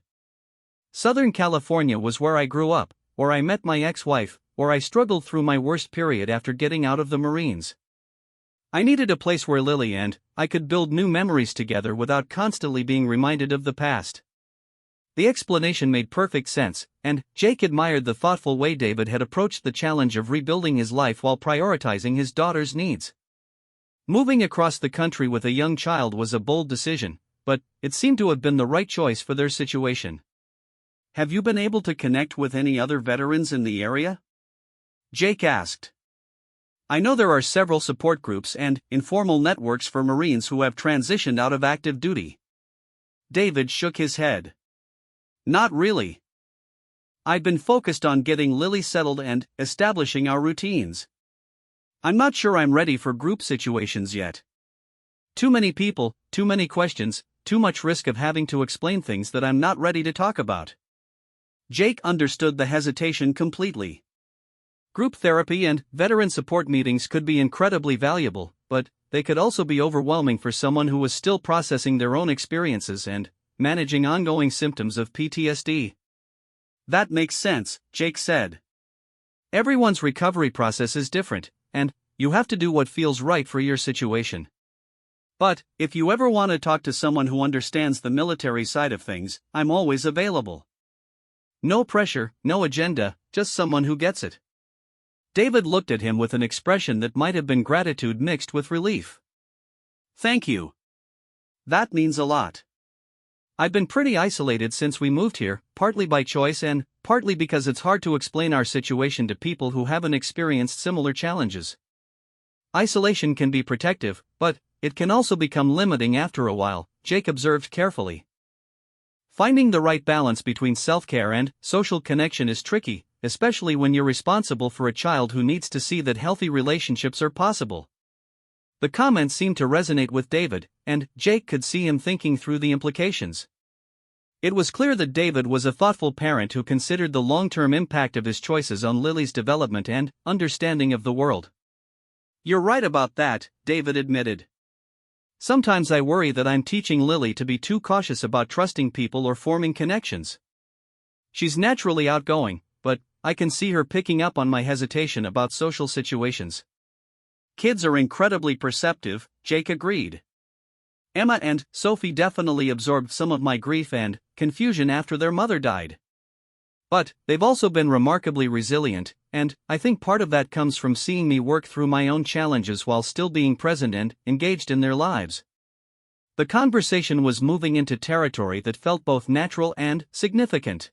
Speaker 1: Southern California was where I grew up, where I met my ex-wife, where I struggled through my worst period after getting out of the Marines. I needed a place where Lily and I could build new memories together without constantly being reminded of the past. The explanation made perfect sense, and Jake admired the thoughtful way David had approached the challenge of rebuilding his life while prioritizing his daughter's needs. Moving across the country with a young child was a bold decision, but it seemed to have been the right choice for their situation.
Speaker 2: Have you been able to connect with any other veterans in the area?
Speaker 1: Jake asked. I know there are several support groups and informal networks for Marines who have transitioned out of active duty.
Speaker 2: David shook his head. Not really. I've been focused on getting Lily settled and establishing our routines. I'm not sure I'm ready for group situations yet. Too many people, too many questions, too much risk of having to explain things that I'm not ready to talk about.
Speaker 1: Jake understood the hesitation completely. Group therapy and veteran support meetings could be incredibly valuable, but they could also be overwhelming for someone who was still processing their own experiences and managing ongoing symptoms of PTSD.
Speaker 2: That makes sense, Jake said.
Speaker 1: Everyone's recovery process is different, and you have to do what feels right for your situation.
Speaker 2: But if you ever want to talk to someone who understands the military side of things, I'm always available.
Speaker 1: No pressure, no agenda, just someone who gets it. David looked at him with an expression that might have been gratitude mixed with relief.
Speaker 2: Thank you. That means a lot.
Speaker 1: I've been pretty isolated since we moved here, partly by choice and partly because it's hard to explain our situation to people who haven't experienced similar challenges. Isolation can be protective, but it can also become limiting after a while, Jake observed carefully. Finding the right balance between self-care and social connection is tricky, especially when you're responsible for a child who needs to see that healthy relationships are possible. The comment seemed to resonate with David, and Jake could see him thinking through the implications. It was clear that David was a thoughtful parent who considered the long-term impact of his choices on Lily's development and understanding of the world.
Speaker 2: You're right about that, David admitted.
Speaker 1: Sometimes I worry that I'm teaching Lily to be too cautious about trusting people or forming connections. She's naturally outgoing, but I can see her picking up on my hesitation about social situations.
Speaker 2: Kids are incredibly perceptive, Jake agreed.
Speaker 1: Emma and Sophie definitely absorbed some of my grief and confusion after their mother died. But they've also been remarkably resilient, and I think part of that comes from seeing me work through my own challenges while still being present and engaged in their lives. The conversation was moving into territory that felt both natural and significant.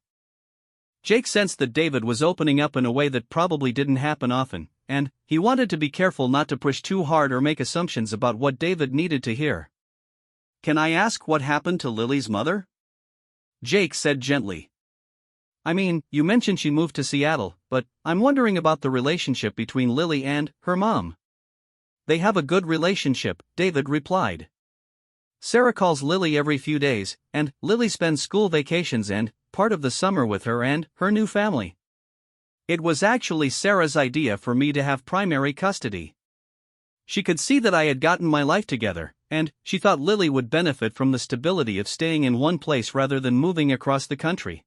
Speaker 1: Jake sensed that David was opening up in a way that probably didn't happen often, and he wanted to be careful not to push too hard or make assumptions about what David needed to hear.
Speaker 2: Can I ask what happened to Lily's mother?
Speaker 1: Jake said gently. I mean, you mentioned she moved to Seattle, but I'm wondering about the relationship between Lily and her mom. They have a good relationship, David replied. Sarah calls Lily every few days, and Lily spends school vacations and part of the summer with her and her new family. It was actually Sarah's idea for me to have primary custody. She could see that I had gotten my life together, and she thought Lily would benefit from the stability of staying in one place rather than moving across the country.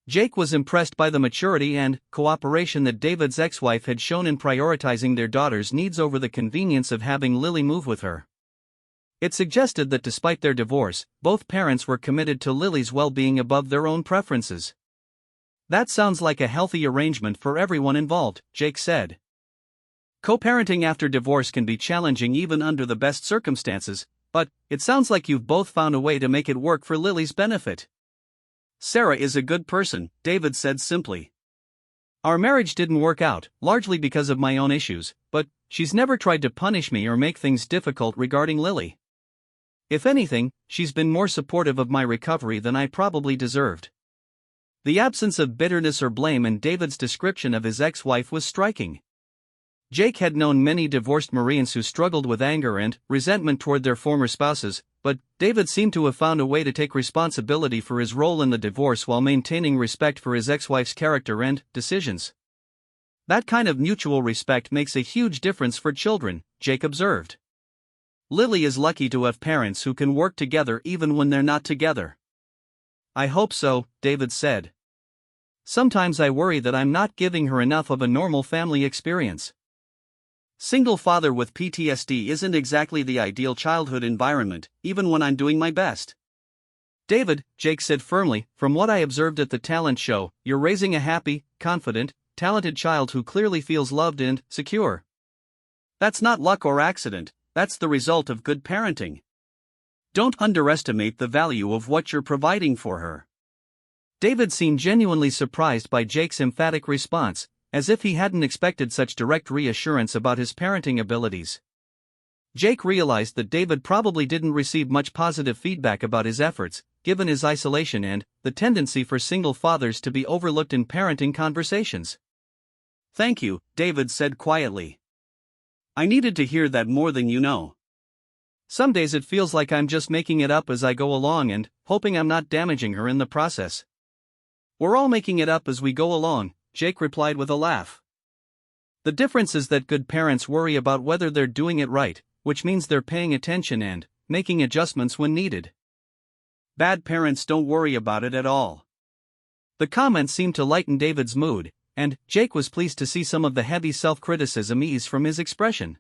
Speaker 1: Jake was impressed by the maturity and cooperation that David's ex-wife had shown in prioritizing their daughter's needs over the convenience of having Lily move with her. It suggested that despite their divorce, both parents were committed to Lily's well-being above their own preferences. That sounds like a healthy arrangement for everyone involved, Jake said.
Speaker 2: Co-parenting after divorce can be challenging even under the best circumstances, but it sounds like you've both found a way to make it work for Lily's benefit. Sarah is a good person, David said simply. Our marriage didn't work out, largely because of my own issues, but she's never tried to punish me or make things difficult regarding Lily. If anything, she's been more supportive of my recovery than I probably deserved. The absence of bitterness or blame in David's description of his ex-wife was striking. Jake had known many divorced Marines who struggled with anger and resentment toward their former spouses, but David seemed to have found a way to take responsibility for his role in the divorce while maintaining respect for his ex-wife's character and decisions. That kind of mutual respect makes a huge difference for children, Jake observed. Lily is lucky to have parents who can work together even when they're not together. I hope so, David said. Sometimes I worry that I'm not giving her enough of a normal family experience. Single father with PTSD isn't exactly the ideal childhood environment, even when I'm doing my best. David, Jake said firmly, from what I observed at the talent show, you're raising a happy, confident, talented child who clearly feels loved and secure. That's not luck or accident, that's the result of good parenting. Don't underestimate the value of what you're providing for her. David seemed genuinely surprised by Jake's emphatic response, as if he hadn't expected such direct reassurance about his parenting abilities. Jake realized that David probably didn't receive much positive feedback about his efforts, given his isolation and the tendency for single fathers to be overlooked in parenting conversations. Thank you, David said quietly. I needed to hear that more than you know. Some days it feels like I'm just making it up as I go along and hoping I'm not damaging her in the process. We're all making it up as we go along, Jake replied with a laugh. The difference is that good parents worry about whether they're doing it right, which means they're paying attention and making adjustments when needed. Bad parents don't worry about it at all. The comment seemed to lighten David's mood, and Jake was pleased to see some of the heavy self-criticism ease from his expression.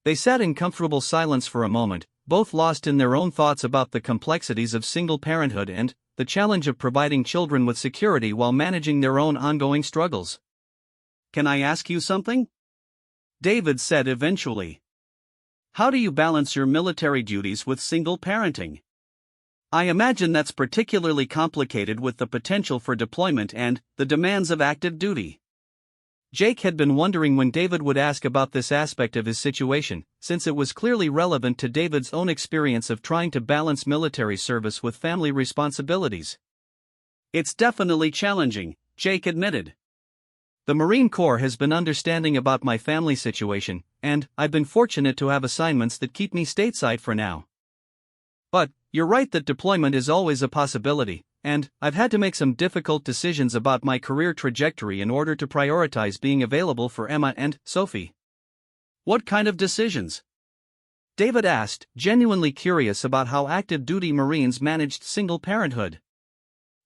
Speaker 2: They sat in comfortable silence for a moment, both lost in their own thoughts about the complexities of single parenthood and the challenge of providing children with security while managing their own ongoing struggles. Can I ask you something? David said eventually. How do you balance your military duties with single parenting? I imagine that's particularly complicated with the potential for deployment and the demands of active duty. Jake had been wondering when David would ask about this aspect of his situation, since it was clearly relevant to David's own experience of trying to balance military service with family responsibilities. It's definitely challenging, Jake admitted. The Marine Corps has been understanding about my family situation, and I've been fortunate to have assignments that keep me stateside for now. But you're right that deployment is always a possibility, and I've had to make some difficult decisions about my career trajectory in order to prioritize being available for Emma and Sophie. What kind of decisions? David asked, genuinely curious about how active duty Marines managed single parenthood.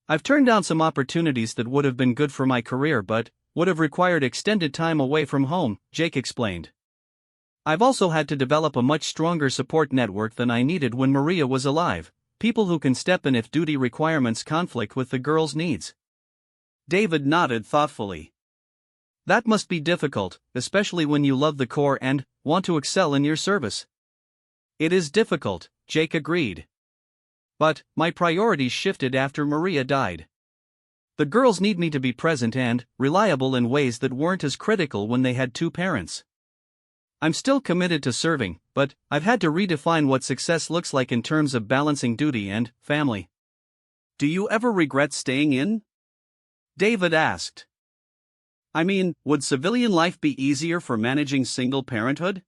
Speaker 2: I've turned down some opportunities that would have been good for my career but would have required extended time away from home, Jake explained. I've also had to develop a much stronger support network than I needed when Maria was alive, people who can step in if duty requirements conflict with the girl's needs. David nodded thoughtfully. That must be difficult, especially when you love the Corps and want to excel in your service. It is difficult, Jake agreed. But my priorities shifted after Maria died. The girls need me to be present and reliable in ways that weren't as critical when they had two parents. I'm still committed to serving, but I've had to redefine what success looks like in terms of balancing duty and family. Do you ever regret staying in? David asked. I mean, would civilian life be easier for managing single parenthood?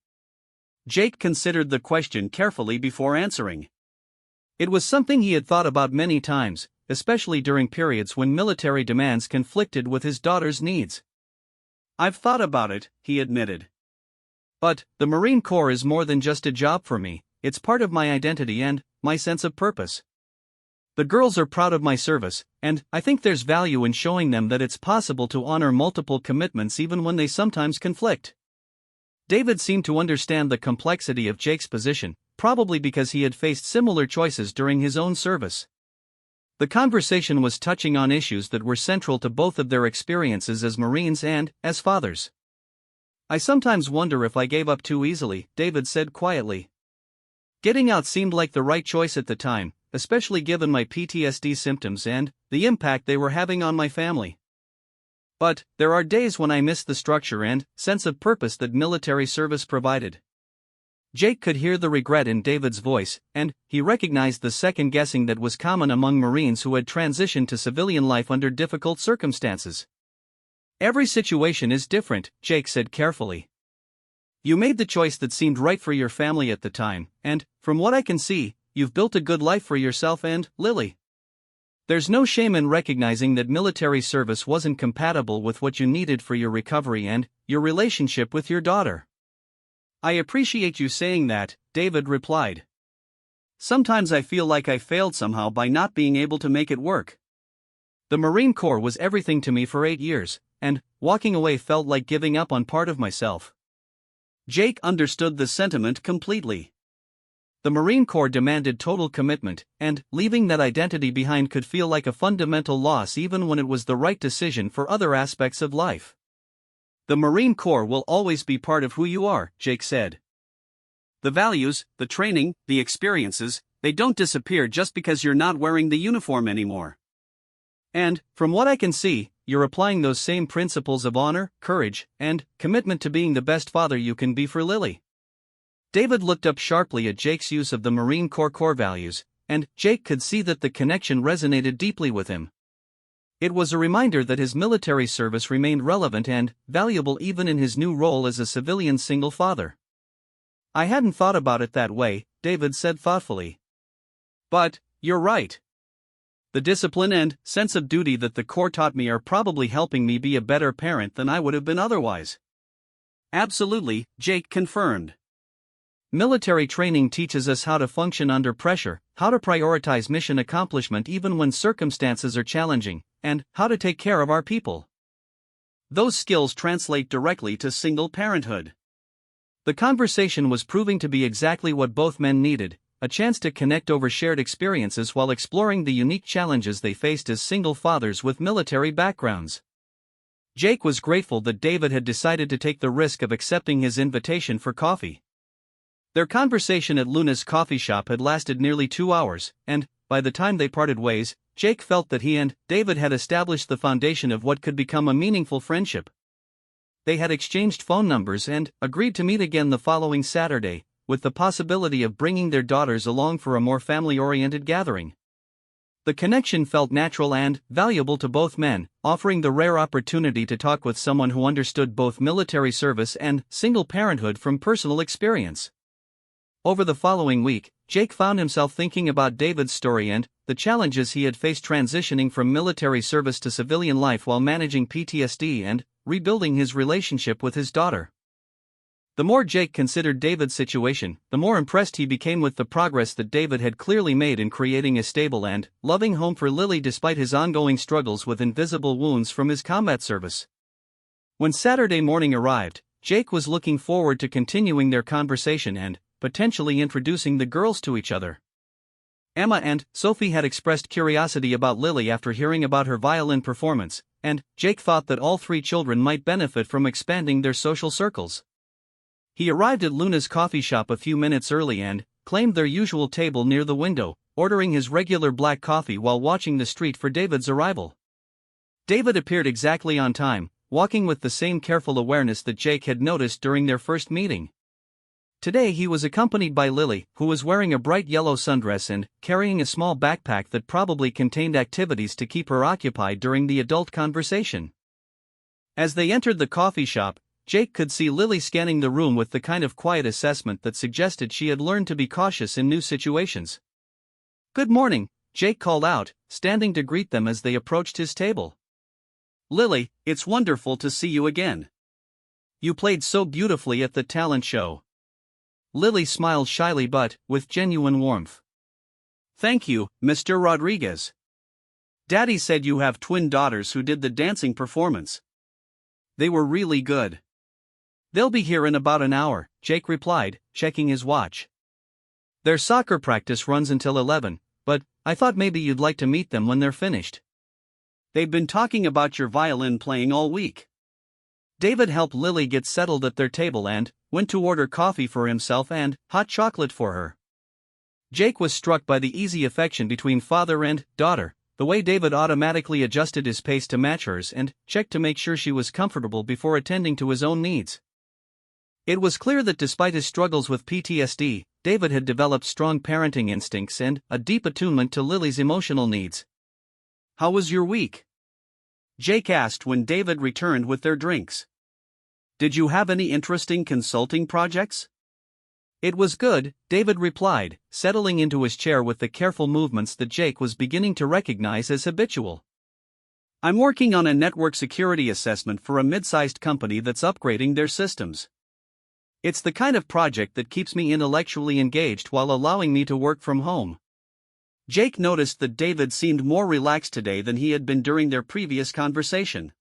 Speaker 2: Jake considered the question carefully before answering. It was something he had thought about many times, especially during periods when military demands conflicted with his daughter's needs. I've thought about it, he admitted. But the Marine Corps is more than just a job for me, it's part of my identity and my sense of purpose. The girls are proud of my service, and I think there's value in showing them that it's possible to honor multiple commitments even when they sometimes conflict. David seemed to understand the complexity of Jake's position, probably because he had faced similar choices during his own service. The conversation was touching on issues that were central to both of their experiences as Marines and as fathers.
Speaker 1: I sometimes wonder if I gave up too easily, David said quietly. Getting out seemed like the right choice at the time, especially given my PTSD symptoms and the impact they were having on my family. But there are days when I miss the structure and sense of purpose that military service provided. Jake could hear the regret in David's voice, and he recognized the second-guessing that was common among Marines who had transitioned to civilian life under difficult circumstances. Every situation is different, Jake said carefully. You made the choice that seemed right for your family at the time, and, from what I can see, you've built a good life for yourself and Lily. There's no shame in recognizing that military service wasn't compatible with what you needed for your recovery and your relationship with your daughter. I appreciate you saying that, David replied. Sometimes I feel like I failed somehow by not being able to make it work. The Marine Corps was everything to me for 8 years, and walking away felt like giving up on part of myself. Jake understood the sentiment completely. The Marine Corps demanded total commitment, and leaving that identity behind could feel like a fundamental loss even when it was the right decision for other aspects of life. The Marine Corps will always be part of who you are, Jake said. The values, the training, the experiences, they don't disappear just because you're not wearing the uniform anymore. And, from what I can see, you're applying those same principles of honor, courage, and commitment to being the best father you can be for Lily. David looked up sharply at Jake's use of the Marine Corps core values, and Jake could see that the connection resonated deeply with him. It was a reminder that his military service remained relevant and valuable even in his new role as a civilian single father. I hadn't thought about it that way, David said thoughtfully. But, you're right. The discipline and sense of duty that the Corps taught me are probably helping me be a better parent than I would have been otherwise. Absolutely, Jake confirmed. Military training teaches us how to function under pressure, how to prioritize mission accomplishment even when circumstances are challenging, and how to take care of our people. Those skills translate directly to single parenthood. The conversation was proving to be exactly what both men needed, a chance to connect over shared experiences while exploring the unique challenges they faced as single fathers with military backgrounds. Jake was grateful that David had decided to take the risk of accepting his invitation for coffee. Their conversation at Luna's coffee shop had lasted nearly 2 hours, and, by the time they parted ways, Jake felt that he and David had established the foundation of what could become a meaningful friendship. They had exchanged phone numbers and agreed to meet again the following Saturday, with the possibility of bringing their daughters along for a more family-oriented gathering. The connection felt natural and valuable to both men, offering the rare opportunity to talk with someone who understood both military service and single parenthood from personal experience. Over the following week, Jake found himself thinking about David's story and the challenges he had faced transitioning from military service to civilian life while managing PTSD and rebuilding his relationship with his daughter. The more Jake considered David's situation, the more impressed he became with the progress that David had clearly made in creating a stable and loving home for Lily despite his ongoing struggles with invisible wounds from his combat service. When Saturday morning arrived, Jake was looking forward to continuing their conversation and potentially introducing the girls to each other. Emma and Sophie had expressed curiosity about Lily after hearing about her violin performance, and Jake thought that all 3 children might benefit from expanding their social circles. He arrived at Luna's coffee shop a few minutes early and claimed their usual table near the window, ordering his regular black coffee while watching the street for David's arrival. David appeared exactly on time, walking with the same careful awareness that Jake had noticed during their first meeting. Today he was accompanied by Lily, who was wearing a bright yellow sundress and carrying a small backpack that probably contained activities to keep her occupied during the adult conversation. As they entered the coffee shop, Jake could see Lily scanning the room with the kind of quiet assessment that suggested she had learned to be cautious in new situations. "Good morning," Jake called out, standing to greet them as they approached his table. "Lily, it's wonderful to see you again. You played so beautifully at the talent show." Lily smiled shyly but with genuine warmth. "Thank you, Mr. Rodriguez. Daddy said you have twin daughters who did the dancing performance. They were really good." "They'll be here in about an hour," Jake replied, checking his watch. "Their soccer practice runs until 11, but I thought maybe you'd like to meet them when they're finished. They've been talking about your violin playing all week."
Speaker 2: David helped Lily get settled at their table and went to order coffee for himself and hot chocolate for her. Jake was struck by the easy affection between father and daughter, the way David automatically adjusted his pace to match hers and checked to make sure she was comfortable before attending to his own needs. It was clear that despite his struggles with PTSD, David had developed strong parenting instincts and a deep attunement to Lily's emotional needs. "How was your week?" Jake asked when David returned with their drinks. "Did you have any interesting consulting projects?" "It was good," David replied, settling into his chair with the careful movements that Jake was beginning to recognize as habitual. "I'm working on a network security assessment for a mid-sized company that's upgrading their systems. It's the kind of project that keeps me intellectually engaged while allowing me to work from home." Jake noticed that David seemed more relaxed today than he had been during their previous conversation.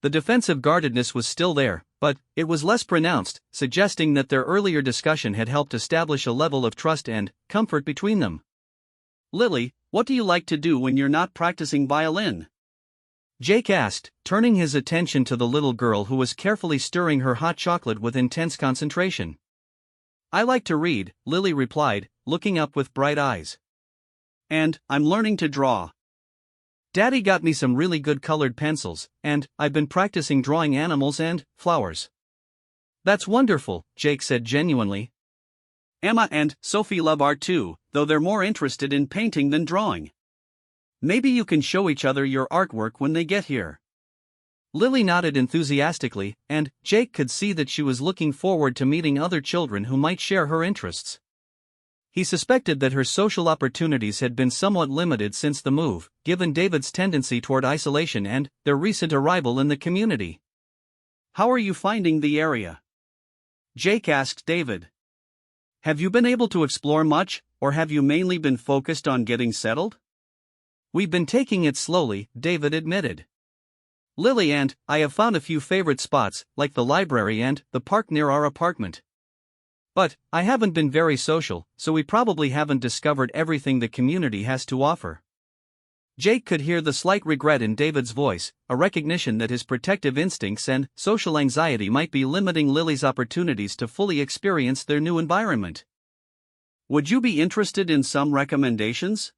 Speaker 2: The defensive guardedness was still there, but it was less pronounced, suggesting that their earlier discussion had helped establish a level of trust and comfort between them. "Lily, what do you like to do when you're not practicing violin?" Jake asked, turning his attention to the little girl who was carefully stirring her hot chocolate with intense concentration. "I like to read," Lily replied, looking up with bright eyes. "And I'm learning to draw. Daddy got me some really good colored pencils, and I've been practicing drawing animals and flowers." "That's wonderful," Jake said genuinely. "Emma and Sophie love art too, though they're more interested in painting than drawing. Maybe you can show each other your artwork when they get here." Lily nodded enthusiastically, and Jake could see that she was looking forward to meeting other children who might share her interests. He suspected that her social opportunities had been somewhat limited since the move, given David's tendency toward isolation and their recent arrival in the community. "How are you finding the area?" Jake asked David. "Have you been able to explore much, or have you mainly been focused on getting settled?" "We've been taking it slowly," David admitted. "Lily and I have found a few favorite spots, like the library and the park near our apartment. But I haven't been very social, so we probably haven't discovered everything the community has to offer." Jake could hear the slight regret in David's voice, a recognition that his protective instincts and social anxiety might be limiting Lily's opportunities to fully experience their new environment. "Would you be interested in some recommendations?"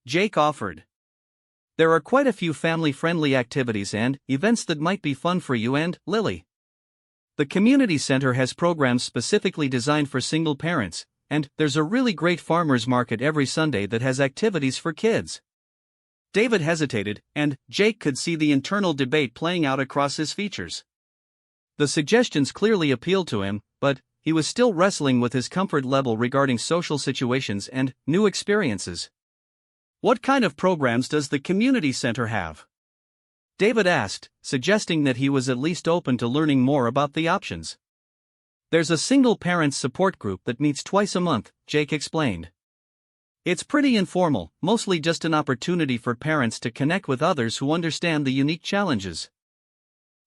Speaker 2: Jake offered. "There are quite a few family-friendly activities and events that might be fun for you and Lily. The community center has programs specifically designed for single parents, and there's a really great farmers market every Sunday that has activities for kids." David hesitated, and Jake could see the internal debate playing out across his features. The suggestions clearly appealed to him, but he was still wrestling with his comfort level regarding social situations and new experiences. "What kind of programs does the community center have?" David asked, suggesting that he was at least open to learning more about the options. "There's a single parents support group that meets twice a month," Jake explained. "It's pretty informal, mostly just an opportunity for parents to connect with others who understand the unique challenges.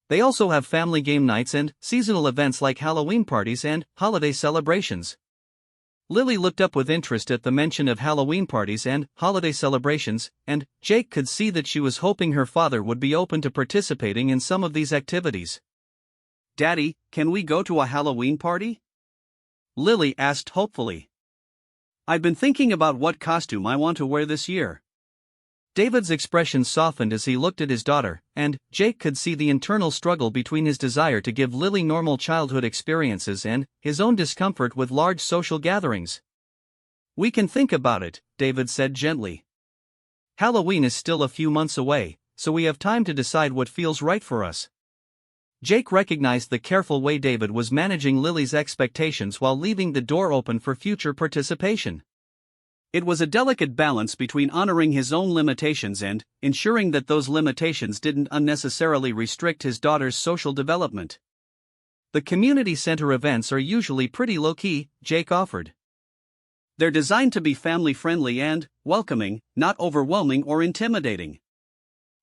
Speaker 2: They also have family game nights and seasonal events like Halloween parties and holiday celebrations." Lily looked up with interest at the mention of Halloween parties and holiday celebrations, and Jake could see that she was hoping her father would be open to participating in some of these activities. "Daddy, can we go to a Halloween party?" Lily asked hopefully. "I've been thinking about what costume I want to wear this year." David's expression softened as he looked at his daughter, and Jake could see the internal struggle between his desire to give Lily normal childhood experiences and his own discomfort with large social gatherings. "We can think about it," David said gently. "Halloween is still a few months away, so we have time to decide what feels right for us." Jake recognized the careful way David was managing Lily's expectations while leaving the door open for future participation. It was a delicate balance between honoring his own limitations and ensuring that those limitations didn't unnecessarily restrict his daughter's social development. "The community center events are usually pretty low-key," Jake offered. "They're designed to be family-friendly and welcoming, not overwhelming or intimidating.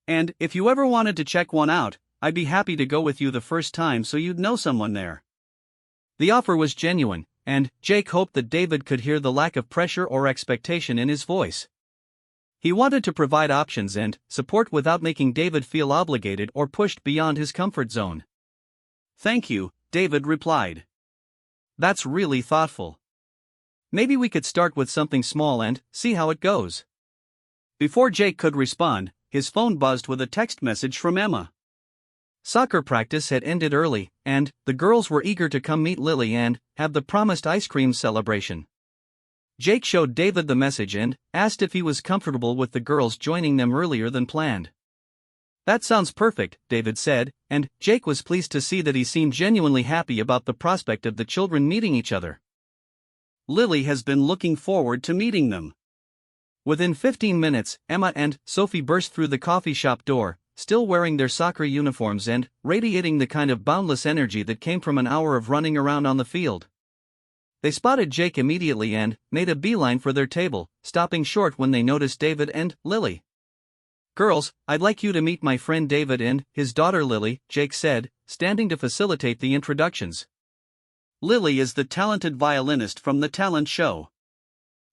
Speaker 2: And if you ever wanted to check one out, I'd be happy to go with you the first time so you'd know someone there." The offer was genuine, and Jake hoped that David could hear the lack of pressure or expectation in his voice. He wanted to provide options and support without making David feel obligated or pushed beyond his comfort zone. Thank you, David replied.
Speaker 1: That's really thoughtful. Maybe we could start with something small and see how it goes.
Speaker 2: Before Jake could respond, his phone buzzed with a text message from Emma.
Speaker 1: Soccer practice had ended early, and the girls were eager to come meet Lily and have the promised ice cream celebration. Jake showed David the message and asked if he was comfortable with the girls joining them earlier than planned. That sounds perfect, David said, and Jake was pleased to see that he seemed genuinely happy about the prospect of the children meeting each other.
Speaker 2: Lily has been looking forward to meeting them.
Speaker 1: Within 15 minutes, Emma and Sophie burst through the coffee shop door, still wearing their soccer uniforms and radiating the kind of boundless energy that came from an hour of running around on the field. They spotted Jake immediately and made a beeline for their table, stopping short when they noticed David and Lily. "Girls, I'd like you to meet my friend David and his daughter Lily," Jake said, standing to facilitate the introductions.
Speaker 2: Lily is the talented violinist from the talent show.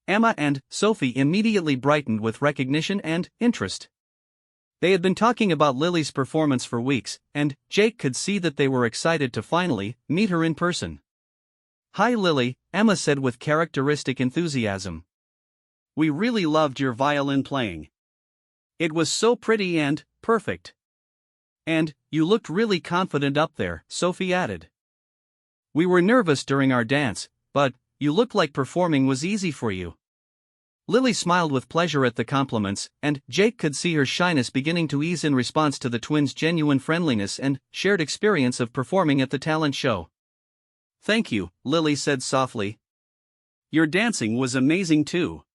Speaker 1: Emma and Sophie immediately brightened with recognition and interest. They had been talking about Lily's performance for weeks, and Jake could see that they were excited to finally meet her in person. "Hi Lily," Emma said with characteristic enthusiasm.
Speaker 2: "We really loved your violin playing. It was so pretty and perfect.
Speaker 1: And you looked really confident up there," Sophie added. "We were nervous during our dance, but you looked like performing was easy for you." Lily smiled with pleasure at the compliments, and Jake could see her shyness beginning to ease in response to the twins' genuine friendliness and shared experience of performing at the talent show.
Speaker 2: "Thank you," Lily said softly. "Your dancing was amazing too.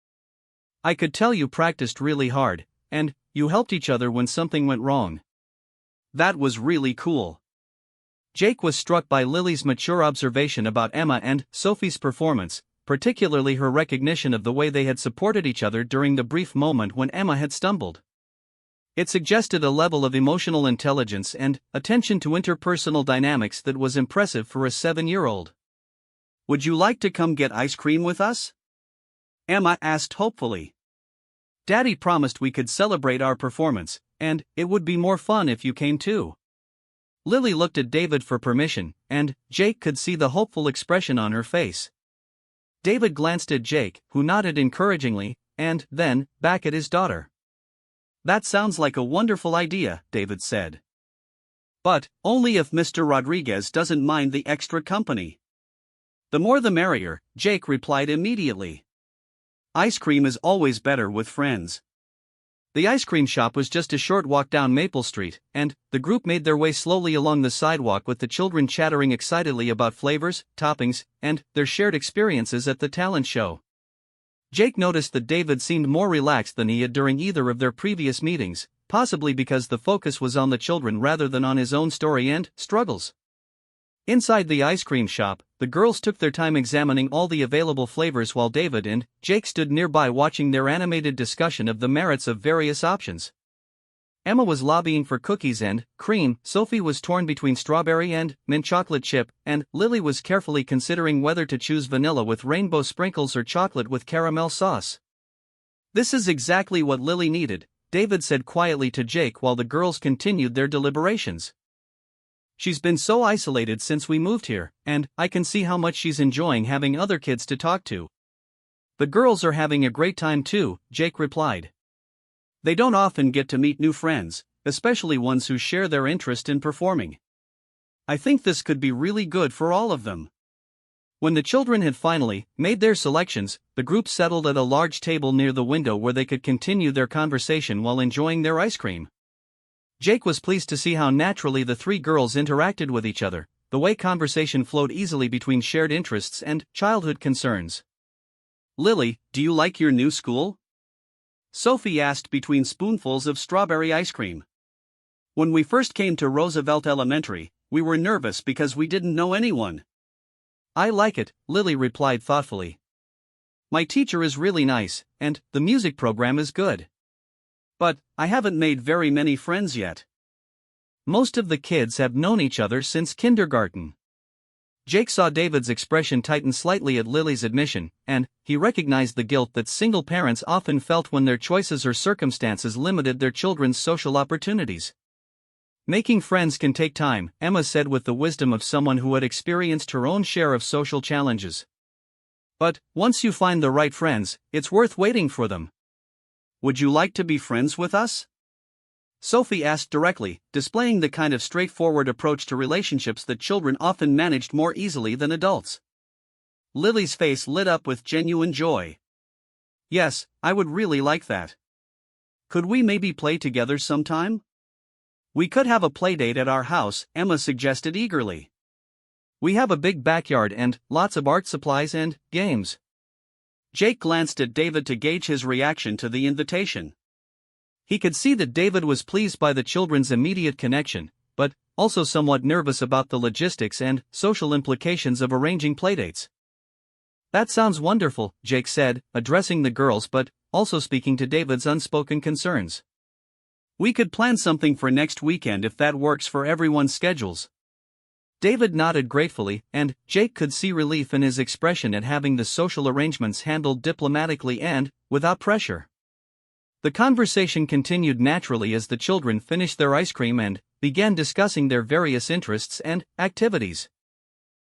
Speaker 1: I could tell you practiced really hard, and you helped each other when something went wrong."
Speaker 2: "That was really cool."
Speaker 1: Jake was struck by Lily's mature observation about Emma and Sophie's performance, particularly her recognition of the way they had supported each other during the brief moment when Emma had stumbled. It suggested a level of emotional intelligence and attention to interpersonal dynamics that was impressive for a 7-year-old.
Speaker 2: "Would you like to come get ice cream with us?" Emma asked hopefully.
Speaker 1: "Daddy promised we could celebrate our performance, and it would be more fun if you came too." Lily looked at David for permission, and Jake could see the hopeful expression on her face. David glanced at Jake, who nodded encouragingly, and then back at his daughter.
Speaker 2: "That sounds like a wonderful idea," David said. "But only if Mr. Rodriguez doesn't mind the extra company." "The more the merrier," Jake replied immediately. "Ice cream is always better with friends."
Speaker 1: The ice cream shop was just a short walk down Maple Street, and the group made their way slowly along the sidewalk with the children chattering excitedly about flavors, toppings, and their shared experiences at the talent show. Jake noticed that David seemed more relaxed than he had during either of their previous meetings, possibly because the focus was on the children rather than on his own story and struggles. Inside the ice cream shop, the girls took their time examining all the available flavors while David and Jake stood nearby watching their animated discussion of the merits of various options. Emma was lobbying for cookies and cream, Sophie was torn between strawberry and mint chocolate chip, and Lily was carefully considering whether to choose vanilla with rainbow sprinkles or chocolate with caramel sauce. "This is exactly what Lily needed," David said quietly to Jake while the girls continued their deliberations. "She's been so isolated since we moved here, and I can see how much she's enjoying having other kids to talk to." "The girls are having a great time too," Jake replied. "They don't often get to meet new friends, especially ones who share their interest in performing. I think this could be really good for all of them." When the children had finally made their selections, the group settled at a large table near the window where they could continue their conversation while enjoying their ice cream. Jake was pleased to see how naturally the three girls interacted with each other, the way conversation flowed easily between shared interests and childhood concerns. "Lily, do you like your new school?" Sophie asked between spoonfuls of strawberry ice cream. "When we first came to Roosevelt Elementary, we were nervous because we didn't know anyone." "I like it," Lily replied thoughtfully. "My teacher is really nice, and the music program is good. But I haven't made very many friends yet. Most of the kids have known each other since kindergarten." Jake saw David's expression tighten slightly at Lily's admission, and he recognized the guilt that single parents often felt when their choices or circumstances limited their children's social opportunities. Making friends can take time, Emma said with the wisdom of someone who had experienced her own share of social challenges. But, once you find the right friends, it's worth waiting for them.
Speaker 2: Would you like to be friends with us? Sophie asked directly, displaying the kind of straightforward approach to relationships that children often managed more easily than adults. Lily's face lit up with genuine joy. Yes, I would really like that. Could we maybe play together sometime? We could have a playdate at our house, Emma suggested eagerly.
Speaker 1: We have a big backyard and lots of art supplies and games.
Speaker 2: Jake glanced at David to gauge his reaction to the invitation.
Speaker 1: He could see that David was pleased by the children's immediate connection, but also somewhat nervous about the logistics and social implications of arranging playdates. That sounds wonderful, Jake said, addressing the girls but also speaking to David's unspoken concerns.
Speaker 2: We could plan something for next weekend if that works for everyone's schedules.
Speaker 1: David nodded gratefully, and Jake could see relief in his expression at having the social arrangements handled diplomatically and without pressure. The conversation continued naturally as the children finished their ice cream and began discussing their various interests and activities.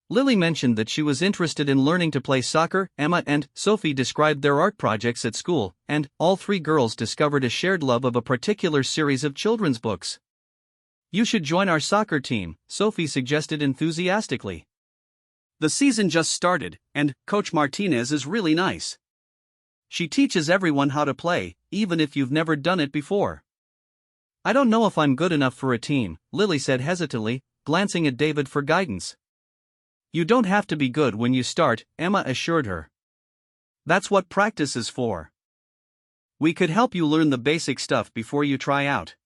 Speaker 1: Lily mentioned that she was interested in learning to play soccer. Emma and Sophie described their art projects at school, and all three girls discovered a shared love of a particular series of children's books. You should join our soccer team, Sophie suggested enthusiastically.
Speaker 2: The season just started, and Coach Martinez is really nice. She teaches everyone how to play, even if you've never done it before.
Speaker 1: I don't know if I'm good enough for a team, Lily said hesitantly, glancing at David for guidance. You don't have to be good when you start, Emma assured her.
Speaker 2: That's what practice is for. We could help you learn the basic stuff before you try out.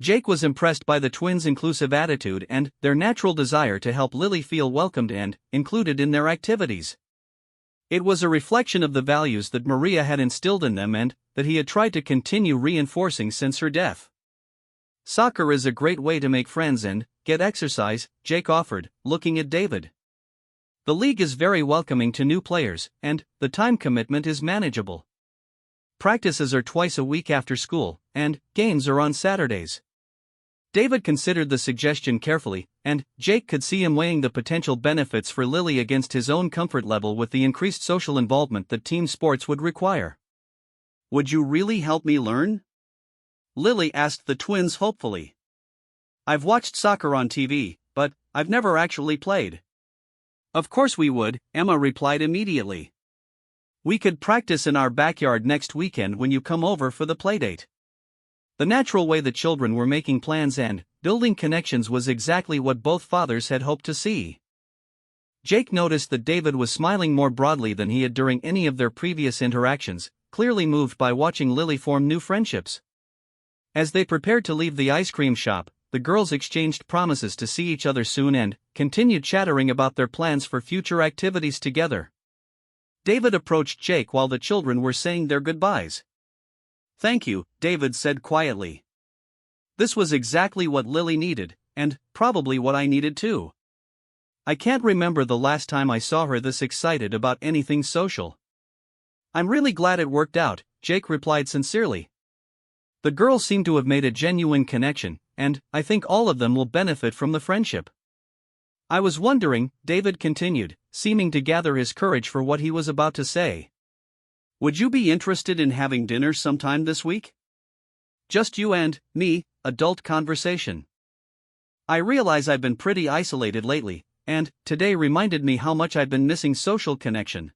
Speaker 1: Jake was impressed by the twins' inclusive attitude and their natural desire to help Lily feel welcomed and included in their activities. It was a reflection of the values that Maria had instilled in them and that he had tried to continue reinforcing since her death. Soccer is a great way to make friends and get exercise, Jake offered, looking at David. The league is very welcoming to new players, and the time commitment is manageable. Practices are twice a week after school, and games are on Saturdays. David considered the suggestion carefully, and Jake could see him weighing the potential benefits for Lily against his own comfort level with the increased social involvement that team sports would require.
Speaker 2: Would you really help me learn? Lily asked the twins hopefully. I've watched soccer on TV, but I've never actually played.
Speaker 1: Of course we would, Emma replied immediately. We could practice in our backyard next weekend when you come over for the playdate. The natural way the children were making plans and building connections was exactly what both fathers had hoped to see. Jake noticed that David was smiling more broadly than he had during any of their previous interactions, clearly moved by watching Lily form new friendships. As they prepared to leave the ice cream shop, the girls exchanged promises to see each other soon and continued chattering about their plans for future activities together. David approached Jake while the children were saying their goodbyes.
Speaker 2: Thank you, David said quietly. This was exactly what Lily needed, and probably what I needed too.
Speaker 1: I can't remember the last time I saw her this excited about anything social. I'm really glad it worked out, Jake replied sincerely. The girls seem to have made a genuine connection, and I think all of them will benefit from the friendship. I was wondering, David continued, seeming to gather his courage for what he was about to say.
Speaker 2: Would you be interested in having dinner sometime this week?
Speaker 1: Just you and me, adult conversation. I realize I've been pretty isolated lately, and today reminded me how much I've been missing social connection.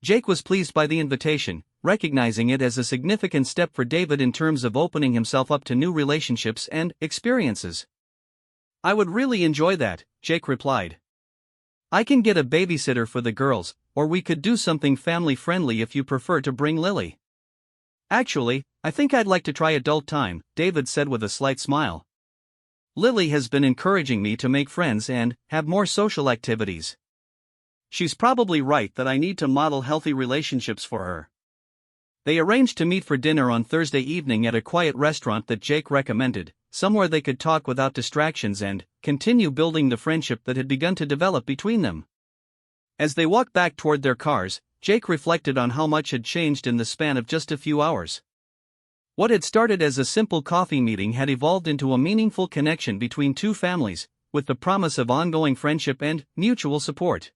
Speaker 1: Jake was pleased by the invitation, recognizing it as a significant step for David in terms of opening himself up to new relationships and experiences. I would really enjoy that, Jake replied. I can get a babysitter for the girls, or we could do something family-friendly if you prefer to bring Lily. Actually, I think I'd like to try adult time, David said with a slight smile. Lily has been encouraging me to make friends and have more social activities. She's probably right that I need to model healthy relationships for her. They arranged to meet for dinner on Thursday evening at a quiet restaurant that Jake recommended, somewhere they could talk without distractions and continue building the friendship that had begun to develop between them. As they walked back toward their cars, Jake reflected on how much had changed in the span of just a few hours. What had started as a simple coffee meeting had evolved into a meaningful connection between two families, with the promise of ongoing friendship and mutual support.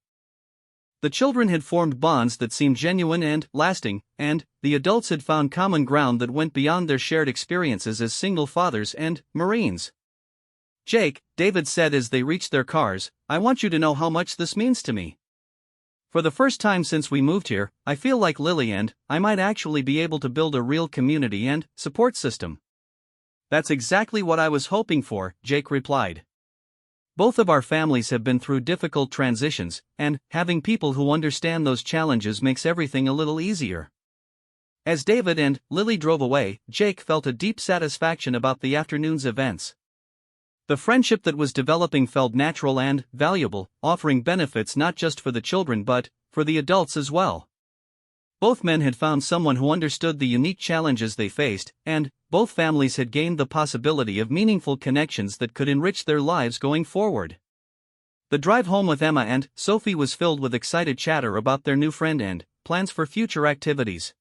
Speaker 1: The children had formed bonds that seemed genuine and lasting, and the adults had found common ground that went beyond their shared experiences as single fathers and Marines. "Jake," David said as they reached their cars, "I want you to know how much this means to me. For the first time since we moved here, I feel like Lily and I might actually be able to build a real community and support system." "That's exactly what I was hoping for," Jake replied. "Both of our families have been through difficult transitions, and having people who understand those challenges makes everything a little easier." As David and Lily drove away, Jake felt a deep satisfaction about the afternoon's events. The friendship that was developing felt natural and valuable, offering benefits not just for the children but for the adults as well. Both men had found someone who understood the unique challenges they faced, and both families had gained the possibility of meaningful connections that could enrich their lives going forward. The drive home with Emma and Sophie was filled with excited chatter about their new friend and plans for future activities.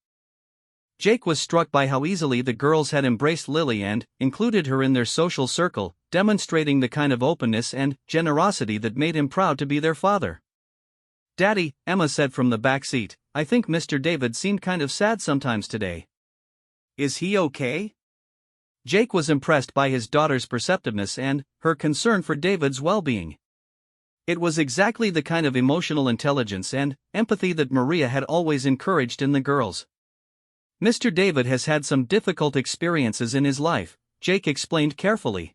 Speaker 1: Jake was struck by how easily the girls had embraced Lily and included her in their social circle, demonstrating the kind of openness and generosity that made him proud to be their father. "Daddy," Emma said from the back seat, "I think Mr. David seemed kind of sad sometimes today. Is he okay?" Jake was impressed by his daughter's perceptiveness and her concern for David's well-being. It was exactly the kind of emotional intelligence and empathy that Maria had always encouraged in the girls. "Mr. David has had some difficult experiences in his life," Jake explained carefully.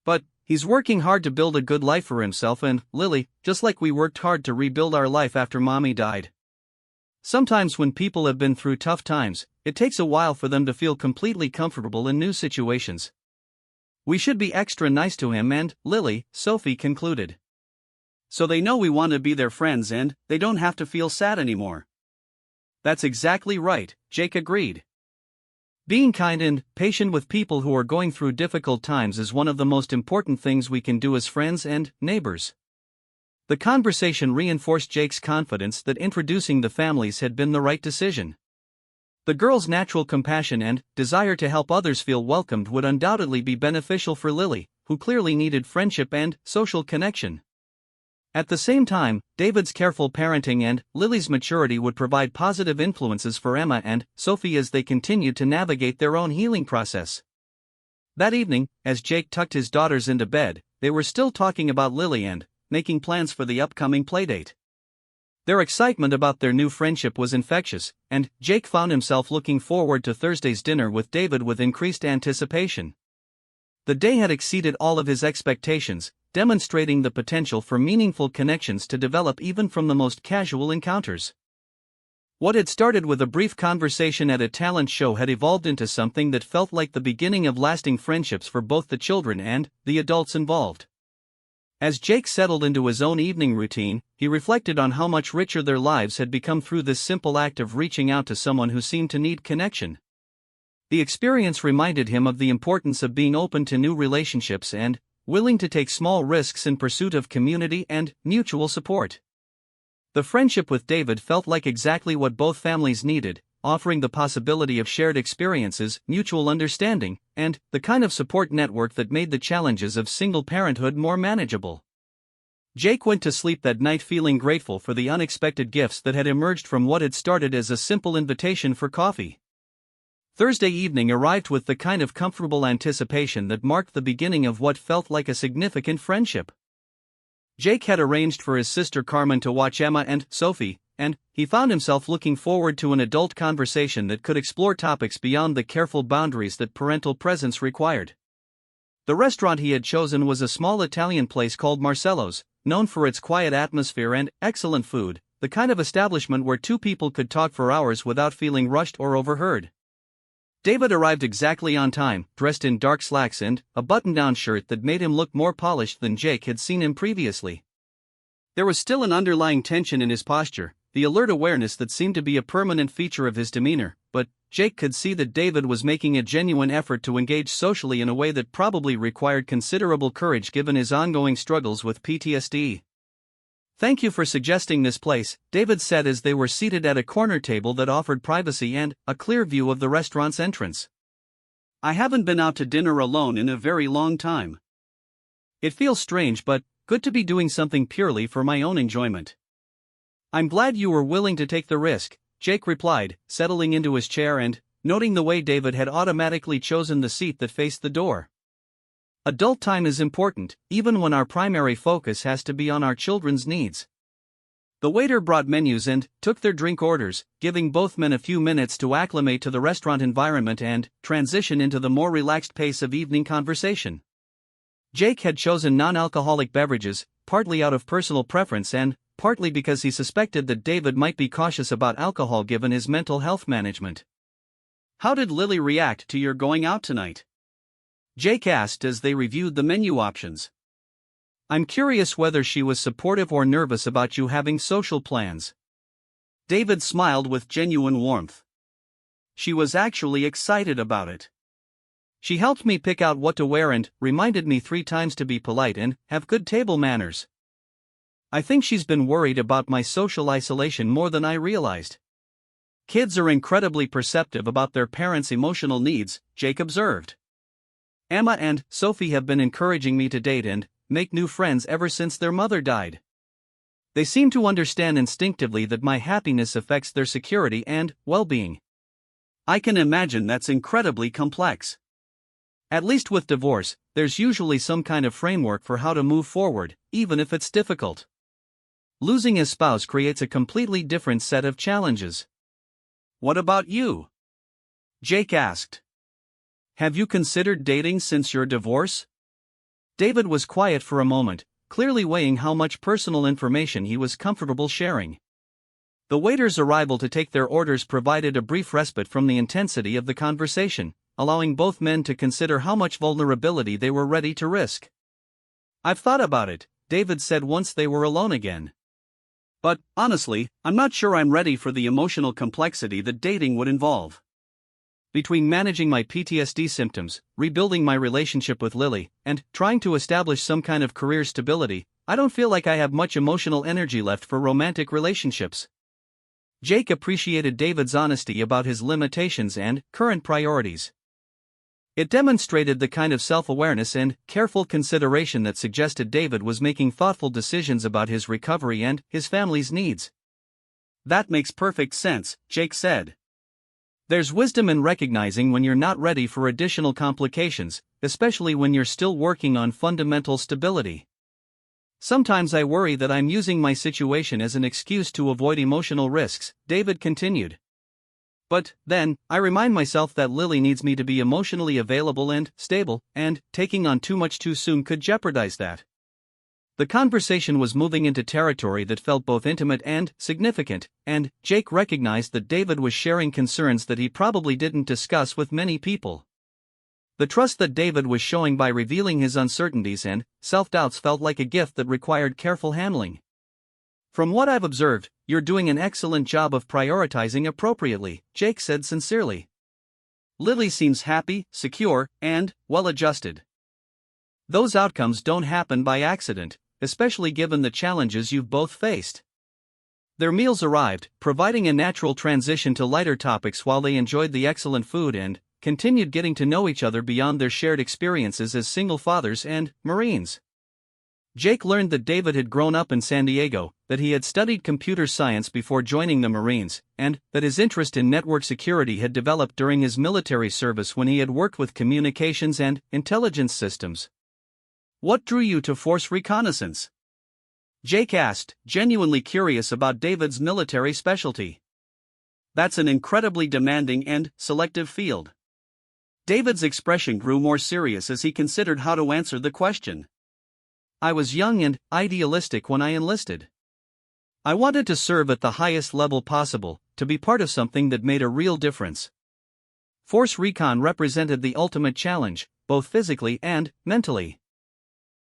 Speaker 1: "But he's working hard to build a good life for himself and Lily, just like we worked hard to rebuild our life after Mommy died. Sometimes when people have been through tough times, it takes a while for them to feel completely comfortable in new situations. We should be extra nice to him and Lily," Sophie concluded. "So they know we want to be their friends and they don't have to feel sad anymore." "That's exactly right," Jake agreed. "Being kind and patient with people who are going through difficult times is one of the most important things we can do as friends and neighbors." The conversation reinforced Jake's confidence that introducing the families had been the right decision. The girls' natural compassion and desire to help others feel welcomed would undoubtedly be beneficial for Lily, who clearly needed friendship and social connection. At the same time, David's careful parenting and Lily's maturity would provide positive influences for Emma and Sophie as they continued to navigate their own healing process. That evening, as Jake tucked his daughters into bed, they were still talking about Lily and making plans for the upcoming playdate. Their excitement about their new friendship was infectious, and Jake found himself looking forward to Thursday's dinner with David with increased anticipation. The day had exceeded all of his expectations, demonstrating the potential for meaningful connections to develop even from the most casual encounters. What had started with a brief conversation at a talent show had evolved into something that felt like the beginning of lasting friendships for both the children and the adults involved. As Jake settled into his own evening routine, he reflected on how much richer their lives had become through this simple act of reaching out to someone who seemed to need connection. The experience reminded him of the importance of being open to new relationships and willing to take small risks in pursuit of community and mutual support. The friendship with David felt like exactly what both families needed, offering the possibility of shared experiences, mutual understanding, and the kind of support network that made the challenges of single parenthood more manageable. Jake went to sleep that night feeling grateful for the unexpected gifts that had emerged from what had started as a simple invitation for coffee. Thursday evening arrived with the kind of comfortable anticipation that marked the beginning of what felt like a significant friendship. Jake had arranged for his sister Carmen to watch Emma and Sophie, and he found himself looking forward to an adult conversation that could explore topics beyond the careful boundaries that parental presence required. The restaurant he had chosen was a small Italian place called Marcello's, known for its quiet atmosphere and excellent food, the kind of establishment where two people could talk for hours without feeling rushed or overheard. David arrived exactly on time, dressed in dark slacks and a button-down shirt that made him look more polished than Jake had seen him previously. There was still an underlying tension in his posture, the alert awareness that seemed to be a permanent feature of his demeanor, but Jake could see that David was making a genuine effort to engage socially in a way that probably required considerable courage given his ongoing struggles with PTSD. "Thank you for suggesting this place," David said as they were seated at a corner table that offered privacy and a clear view of the restaurant's entrance.
Speaker 2: I haven't been out to dinner alone in a very long time.
Speaker 1: It feels strange but good to be doing something purely for my own enjoyment. I'm glad you were willing to take the risk, Jake replied, settling into his chair and noting the way David had automatically chosen the seat that faced the door. Adult time is important, even when our primary focus has to be on our children's needs. The waiter brought menus and took their drink orders, giving both men a few minutes to acclimate to the restaurant environment and transition into the more relaxed pace of evening conversation. Jake had chosen non-alcoholic beverages, partly out of personal preference and partly because he suspected that David might be cautious about alcohol given his mental health management.
Speaker 2: How did Lily react to your going out tonight? Jake asked as they reviewed the menu options.
Speaker 1: I'm curious whether she was supportive or nervous about you having social plans.
Speaker 2: David smiled with genuine warmth. She was actually excited about it.
Speaker 1: She helped me pick out what to wear and reminded me 3 times to be polite and have good table manners. I think she's been worried about my social isolation more than I realized.
Speaker 2: Kids are incredibly perceptive about their parents' emotional needs, Jake observed.
Speaker 1: Emma and Sophie have been encouraging me to date and make new friends ever since their mother died. They seem to understand instinctively that my happiness affects their security and well-being.
Speaker 2: I can imagine that's incredibly complex.
Speaker 1: At least with divorce, there's usually some kind of framework for how to move forward, even if it's difficult. Losing a spouse creates a completely different set of challenges.
Speaker 2: What about you? Jake asked.
Speaker 1: Have you considered dating since your divorce? David was quiet for a moment, clearly weighing how much personal information he was comfortable sharing. The waiter's arrival to take their orders provided a brief respite from the intensity of the conversation, allowing both men to consider how much vulnerability they were ready to risk. I've thought about it, David said once they were alone again.
Speaker 2: But, honestly, I'm not sure I'm ready for the emotional complexity that dating would involve.
Speaker 1: Between managing my PTSD symptoms, rebuilding my relationship with Lily, and trying to establish some kind of career stability, I don't feel like I have much emotional energy left for romantic relationships. Jake appreciated David's honesty about his limitations and current priorities. It demonstrated the kind of self-awareness and careful consideration that suggested David was making thoughtful decisions about his recovery and his family's needs.
Speaker 2: That makes perfect sense, Jake said.
Speaker 1: There's wisdom in recognizing when you're not ready for additional complications, especially when you're still working on fundamental stability. Sometimes I worry that I'm using my situation as an excuse to avoid emotional risks, David continued. But then, I remind myself that Lily needs me to be emotionally available and stable, and taking on too much too soon could jeopardize that. The conversation was moving into territory that felt both intimate and significant, and Jake recognized that David was sharing concerns that he probably didn't discuss with many people. The trust that David was showing by revealing his uncertainties and self-doubts felt like a gift that required careful handling. From what I've observed, you're doing an excellent job of prioritizing appropriately, Jake said sincerely.
Speaker 2: Lily seems happy, secure, and well-adjusted.
Speaker 1: Those outcomes don't happen by accident, especially given the challenges you've both faced. Their meals arrived, providing a natural transition to lighter topics while they enjoyed the excellent food and continued getting to know each other beyond their shared experiences as single fathers and Marines. Jake learned that David had grown up in San Diego, that he had studied computer science before joining the Marines, and that his interest in network security had developed during his military service when he had worked with communications and intelligence systems.
Speaker 2: What drew you to force reconnaissance? Jake asked, genuinely curious about David's military specialty. That's an incredibly demanding and selective field. David's expression grew more serious as he considered how to answer the question.
Speaker 1: I was young and idealistic when I enlisted. I wanted to serve at the highest level possible, to be part of something that made a real difference. Force Recon represented the ultimate challenge, both physically and mentally.